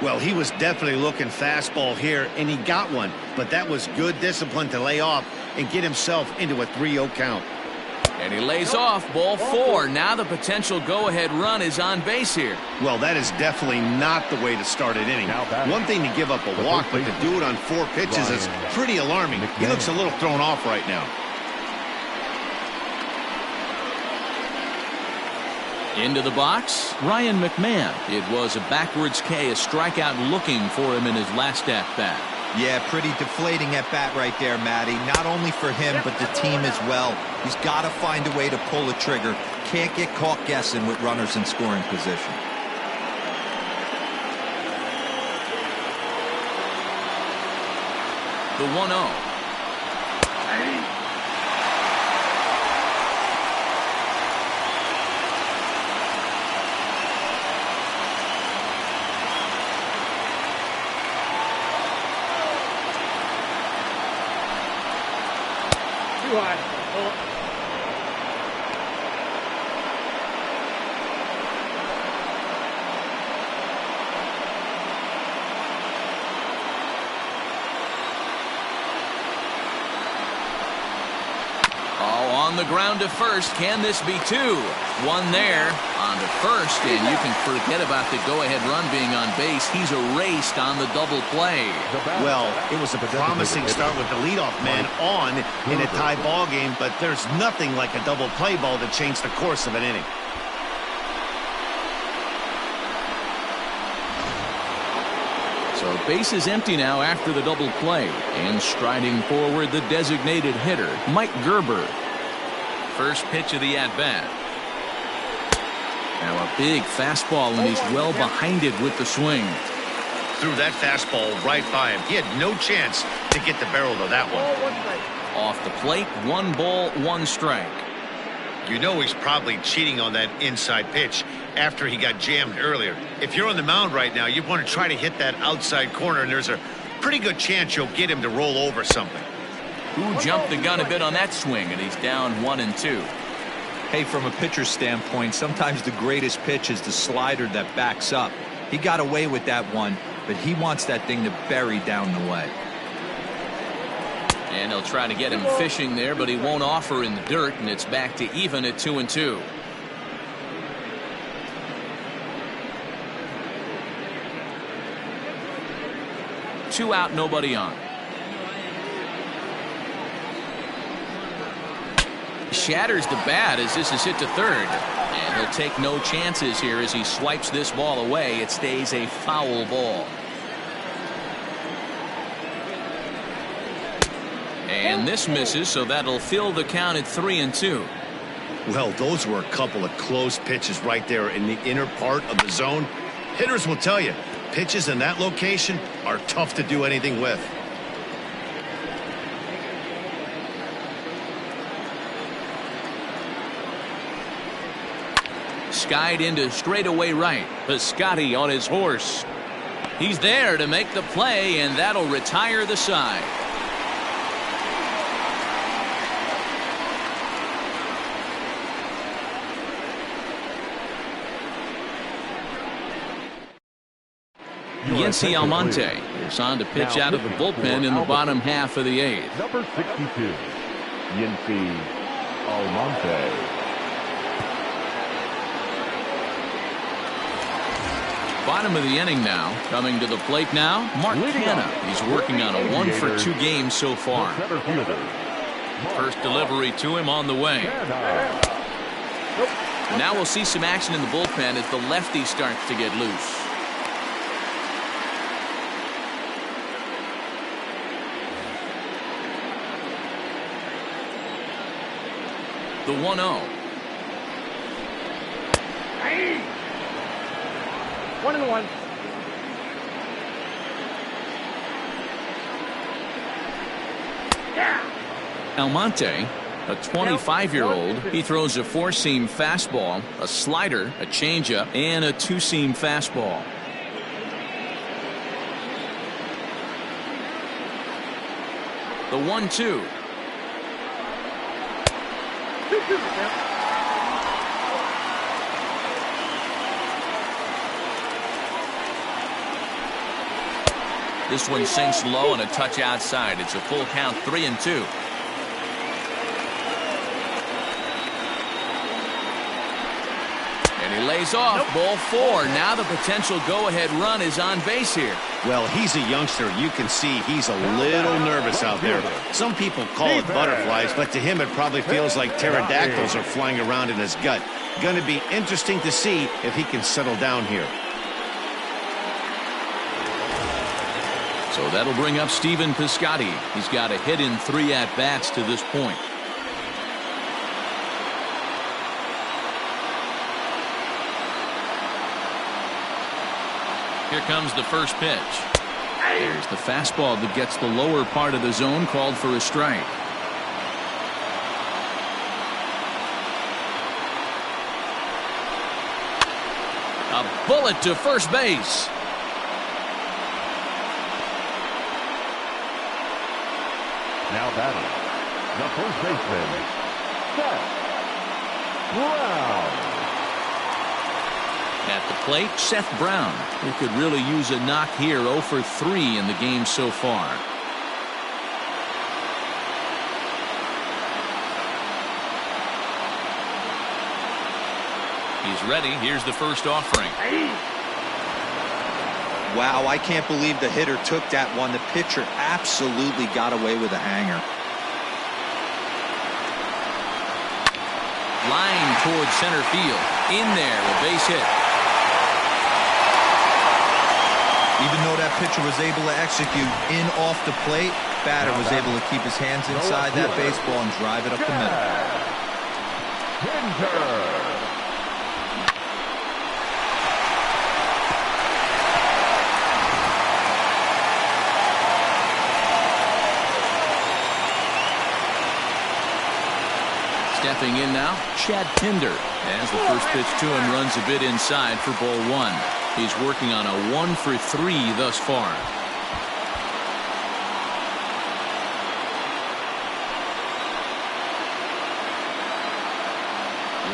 Well, he was definitely looking fastball here, and he got one. But that was good discipline to lay off and get himself into a 3-0 count. And he lays off, ball 4. Now the potential go-ahead run is on base here. Well, that is definitely not the way to start an inning. One thing to give up a walk, but to do it on 4 pitches is pretty alarming. He looks a little thrown off right now. Into the box, Ryan McMahon. It was a backwards K, a strikeout looking for him in his last at-bat. Yeah, pretty deflating at-bat right there, Matty. Not only for him, but the team as well. He's got to find a way to pull the trigger. Can't get caught guessing with runners in scoring position. The 1-0. Too high. On the ground to first. Can this be two? One there on to first, and you can forget about the go-ahead run being on base. He's erased on the double play. Well, it was a promising start with the leadoff man on in a tie ball game, but there's nothing like a double play ball to change the course of an inning. So base is empty now after the double play, and striding forward the designated hitter, Mike Gerber. First pitch of the at-bat. Now a big fastball, and he's well behind it with the swing. Threw that fastball right by him. He had no chance to get the barrel of that one. Off the plate, 1 ball, 1 strike. You know he's probably cheating on that inside pitch after he got jammed earlier. If you're on the mound right now, you want to try to hit that outside corner, and there's a pretty good chance you'll get him to roll over something. Who jumped the gun a bit on that swing, and he's down 1-2. Hey, from a pitcher's standpoint, sometimes the greatest pitch is the slider that backs up. He got away with that one, but he wants that thing to bury down the way. And they'll try to get him fishing there, but he won't offer in the dirt, and it's back to even at 2-2. Two out, nobody on. Shatters the bat as this is hit to third, and he'll take no chances here as he swipes this ball away. It stays a foul ball. And this misses, so that'll fill the count at 3-2. Well, those were a couple of close pitches right there in the inner part of the zone. Hitters will tell you, pitches in that location are tough to do anything with. Skied into straightaway right. Piscotty on his horse. He's there to make the play, and that'll retire the side. Yency Almonte is on to pitch out of the bullpen in the bottom half of the 8th. Number 62, Yency Almonte. Bottom of the inning now. Coming to the plate now, Mark Hanna. He's working on a 1-for-2 game so far. First delivery to him on the way. Now we'll see some action in the bullpen as the lefty starts to get loose. The 1-0. 1-1. Almonte, a 25-year-old, he throws a 4-seam fastball, a slider, a changeup, and a 2-seam fastball. The 1-2. This one sinks low and a touch outside. It's a full count, 3-2. And he lays off. Ball 4. Now the potential go-ahead run is on base here. Well, he's a youngster. You can see he's a little nervous out there. Some people call it butterflies, but to him it probably feels like pterodactyls are flying around in his gut. Going to be interesting to see if he can settle down here. So that'll bring up Stephen Piscotty. He's got a hit in 3 at-bats to this point. Here comes the first pitch. There's the fastball that gets the lower part of the zone, called for a strike. A bullet to first base. Now batting, The first baseman, Seth Brown. At the plate, Seth Brown, who could really use a knock here. 0 for 3 in the game so far. He's ready. Here's the first offering. Wow, I can't believe the hitter took that one. The pitcher absolutely got away with a hanger. Line towards center field. In there, a base hit. Even though that pitcher was able to execute in off the plate, batter was able to keep his hands inside that baseball and drive it up the middle. Stepping in now, Chad Pinder, as the first pitch to him runs a bit inside for ball 1. He's working on a 1 for 3 thus far.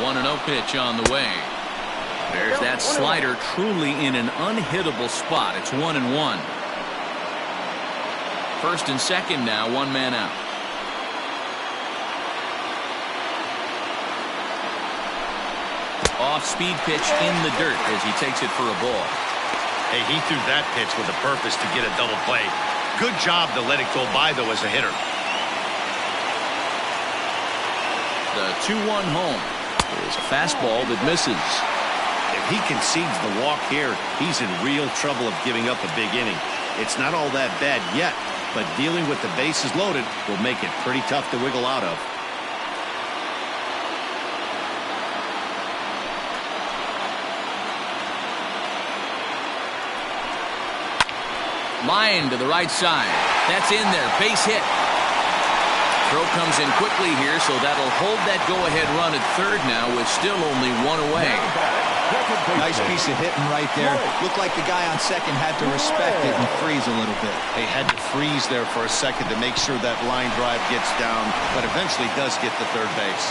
One 1-0 pitch on the way. There's that slider, truly in an unhittable spot. It's 1-1. First and second now, one man out. Off-speed pitch in the dirt as he takes it for a ball. Hey, he threw that pitch with a purpose to get a double play. Good job to let it go by, though, as a hitter. The 2-1 home is a fastball that misses. If he concedes the walk here, he's in real trouble of giving up a big inning. It's not all that bad yet, but dealing with the bases loaded will make it pretty tough to wiggle out of. Line to the right side. That's in there. Base hit. Throw comes in quickly here, so that'll hold that go-ahead run at third now with still only one away. Nice piece of hitting right there. Looked like the guy on second had to respect it and freeze a little bit. They had to freeze there for a second to make sure that line drive gets down, but eventually does get to third base.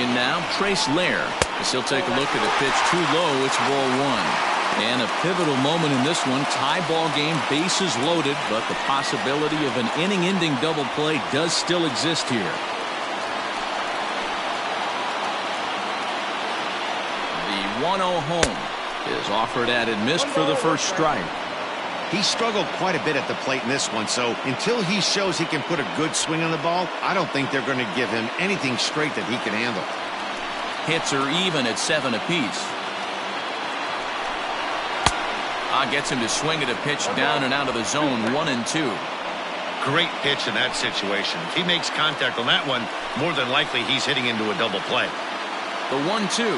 In now, Trace Lair. As he'll take a look at a pitch too low, it's ball 1. And a pivotal moment in this one. Tie ball game, bases loaded, but the possibility of an inning-ending double play does still exist here. The 1-0 home is offered at and missed for the first strike. He struggled quite a bit at the plate in this one, so until he shows he can put a good swing on the ball, I don't think they're going to give him anything straight that he can handle. Hits are even at 7 apiece. Gets him to swing at a pitch down and out of the zone. 1-2. Great pitch in that situation. If he makes contact on that one, more than likely he's hitting into a double play. The 1-2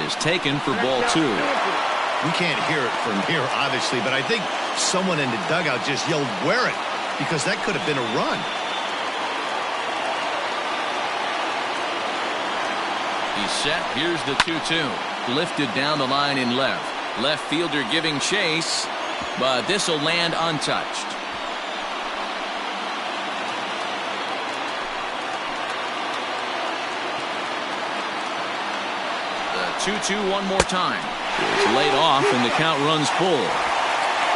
is taken for ball 2. We can't hear it from here, obviously, but I think someone in the dugout just yelled, "Wear it," because that could have been a run. He's set. Here's the 2-2. Lifted down the line in left. Left fielder giving chase, but this will land untouched. The 2-2 one more time. It's laid off and the count runs full.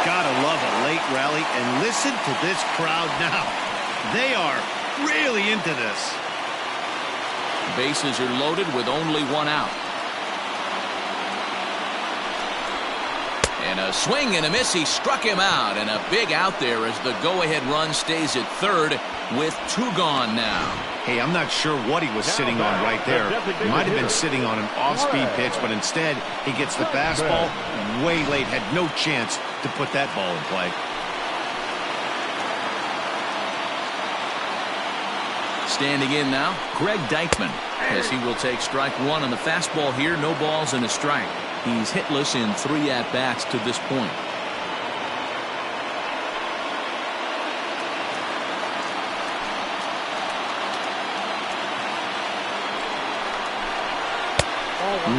Gotta love a late rally, and listen to this crowd now. They are really into this. Bases are loaded with only one out. And a swing and a miss. He struck him out, and a big out there as the go-ahead run stays at third with 2 gone now. Hey, I'm not sure what he was sitting on right there. He might have been sitting on an off-speed pitch, but instead he gets the fastball way late. Had no chance to put that ball in play. Standing in now, Greg Deichmann, as he will take strike 1 on the fastball here. No balls and a strike. He's hitless in 3 at-bats to this point.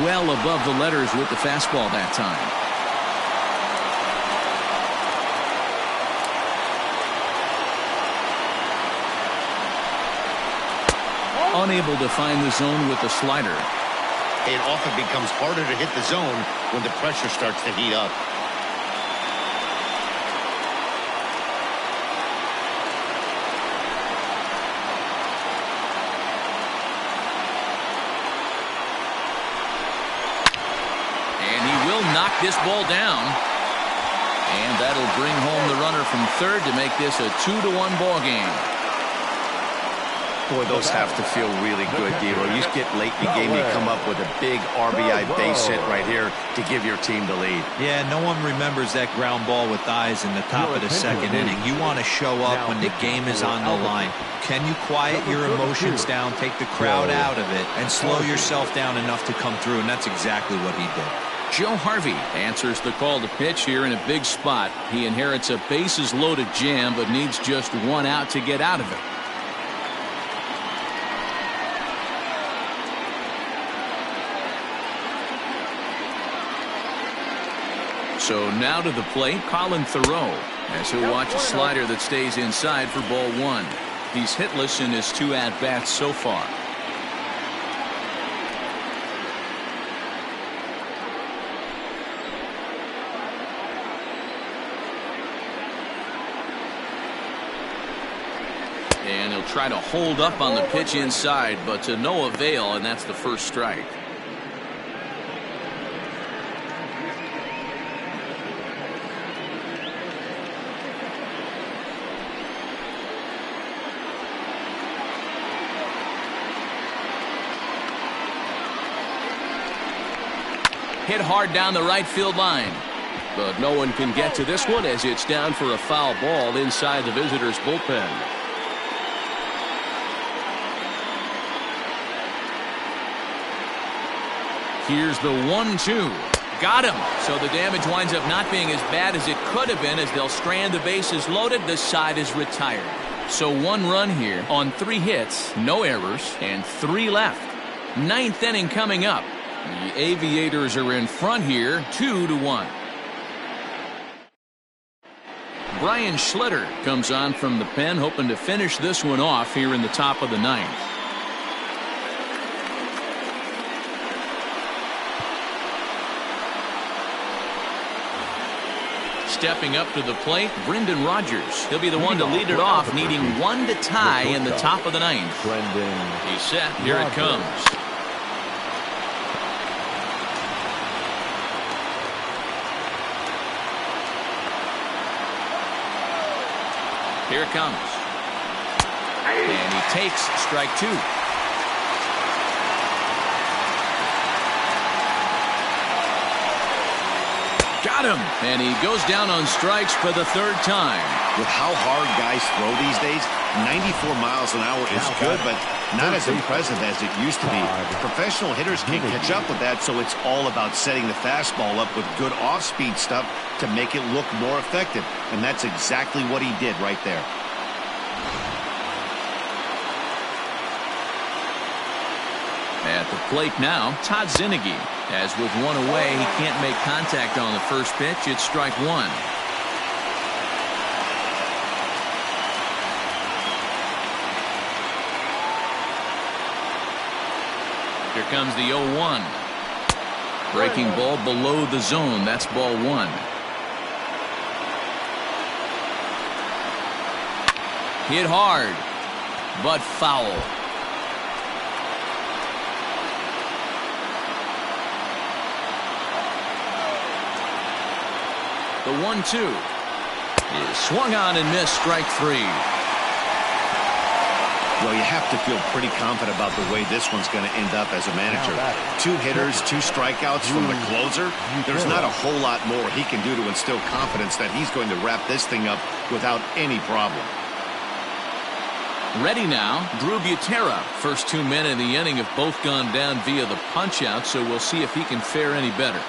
Well above the letters with the fastball that time. unable to find the zone with the slider. It often becomes harder to hit the zone when the pressure starts to heat up. And he will knock this ball down. And that'll bring home the runner from third to make this a 2-1 ball game. Boy, those have to feel really good, Dero. You get late in the game, you come up with a big RBI base hit right here to give your team the lead. Yeah, no one remembers that ground ball with eyes in the top of the second inning. You want to show up when the game is on the line. Can you quiet your emotions down, take the crowd out of it, and slow yourself down enough to come through? And that's exactly what he did. Joe Harvey answers the call to pitch here in a big spot. He inherits a bases-loaded jam, but needs just one out to get out of it. So now to the plate, Colin Thoreau, as he'll watch a slider that stays inside for ball one. He's hitless in his 2 at-bats so far. And he'll try to hold up on the pitch inside, but to no avail, and that's the first strike. Hit hard down the right field line. But no one can get to this one as it's down for a foul ball inside the visitors' bullpen. Here's the 1-2. Got him. So the damage winds up not being as bad as it could have been as they'll strand the bases loaded. The side is retired. So 1 run here on 3 hits, no errors, and 3 left. 9th inning coming up. The Aviators are in front here, 2-1. Brian Schlitter comes on from the pen, hoping to finish this one off here in the top of the 9th. Stepping up to the plate, Brendan Rodgers. He'll be the one to lead it off, needing 1 to tie in the top of the 9th. He's set. Here it comes. Here it comes. And he takes strike 2. Got him. And he goes down on strikes for the 3rd time. With how hard guys throw these days, 94 miles an hour is good, but not as impressive as it used to be. Professional hitters can catch up with that, so it's all about setting the fastball up with good off-speed stuff to make it look more effective. And that's exactly what he did right there. At the plate now, Todd Zinnigy. As with 1 away, he can't make contact on the first pitch. It's strike 1. Here comes the 0-1. Breaking ball below the zone. That's ball 1. Hit hard, but foul. The 1-2 is swung on and missed. Strike 3. Well, you have to feel pretty confident about the way this one's going to end up as a manager. 2 hitters, 2 strikeouts from the closer. There's not a whole lot more he can do to instill confidence that he's going to wrap this thing up without any problem. Ready now, Drew Butera. First 2 men in the inning have both gone down via the punch-out, so we'll see if he can fare any better.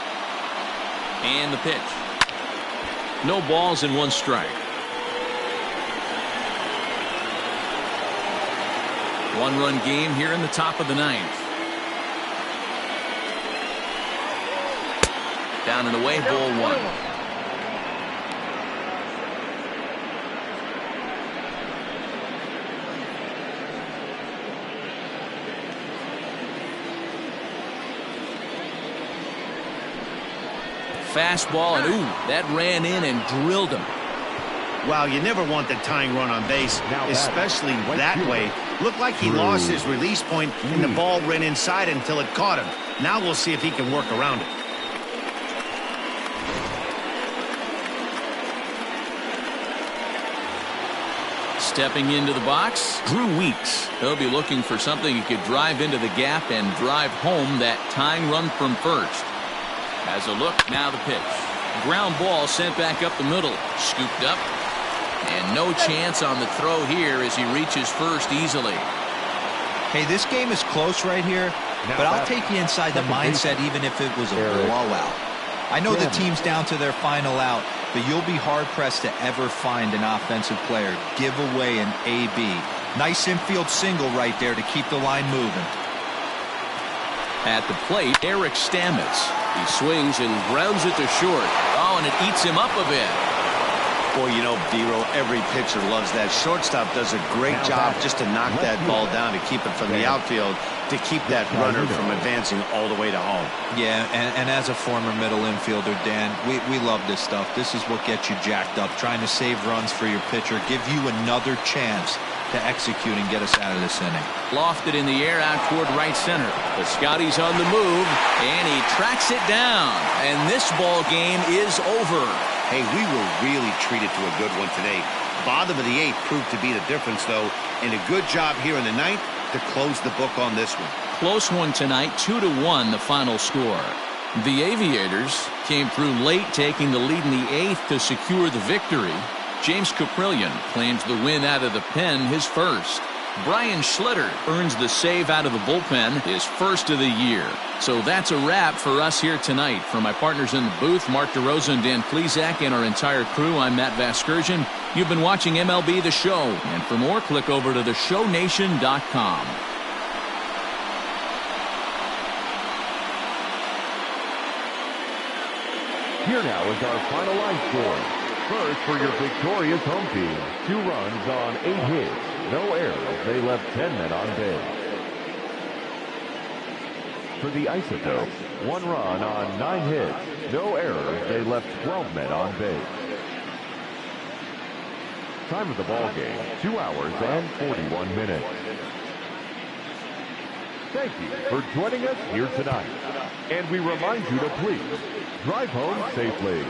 And the pitch. No balls and 1 strike. 1-run game here in the top of the 9th. Down and away, ball 1. Fastball, and ooh, that ran in and drilled him. Wow, you never want the tying run on base, especially that way. Looked like he lost his release point, and the ball ran inside until it caught him. Now we'll see if he can work around it. Stepping into the box, Drew Weeks. He'll be looking for something he could drive into the gap and drive home that tying run from first. Has a look, now the pitch. Ground ball sent back up the middle. Scooped up. And no chance on the throw here as he reaches first easily. Hey, this game is close right here, but I'll take you inside the mindset even if it was a blowout. I know the team's down to their final out, but you'll be hard-pressed to ever find an offensive player give away an AB. Nice infield single right there to keep the line moving. At the plate, Eric Stamets. He swings and grounds it to short. Oh, and it eats him up a bit. Boy, you know, D-Roll, every pitcher loves that. Shortstop does a great job just to knock that ball down, to keep it from the outfield, to keep that runner from advancing all the way to home. Yeah, and as a former middle infielder, Dan, we love this stuff. This is what gets you jacked up, trying to save runs for your pitcher, give you another chance to execute and get us out of this inning. Lofted in the air out toward right center. The Scotty's on the move, and he tracks it down. And this ball game is over. Hey, we were really treated to a good one today. Bottom of the 8th proved to be the difference, though, and a good job here in the 9th to close the book on this one. Close one tonight, 2-1 the final score. The Aviators came through late, taking the lead in the 8th to secure the victory. James Caprillion claims the win out of the pen, his first. Brian Schlitter earns the save out of the bullpen, his first of the year. So that's a wrap for us here tonight. For my partners in the booth, Mark DeRosa and Dan Plesac, and our entire crew, I'm Matt Vasgersian. You've been watching MLB The Show. And for more, click over to theshownation.com. Here now is our final line score. First, for your victorious home team, 2 runs on 8 hits, no errors. They left 10 men on base. For the Isotopes, 1 run on 9 hits, no errors. They left 12 men on base. Time of the ball game, 2 hours and 41 minutes. Thank you for joining us here tonight. And we remind you to please drive home safely.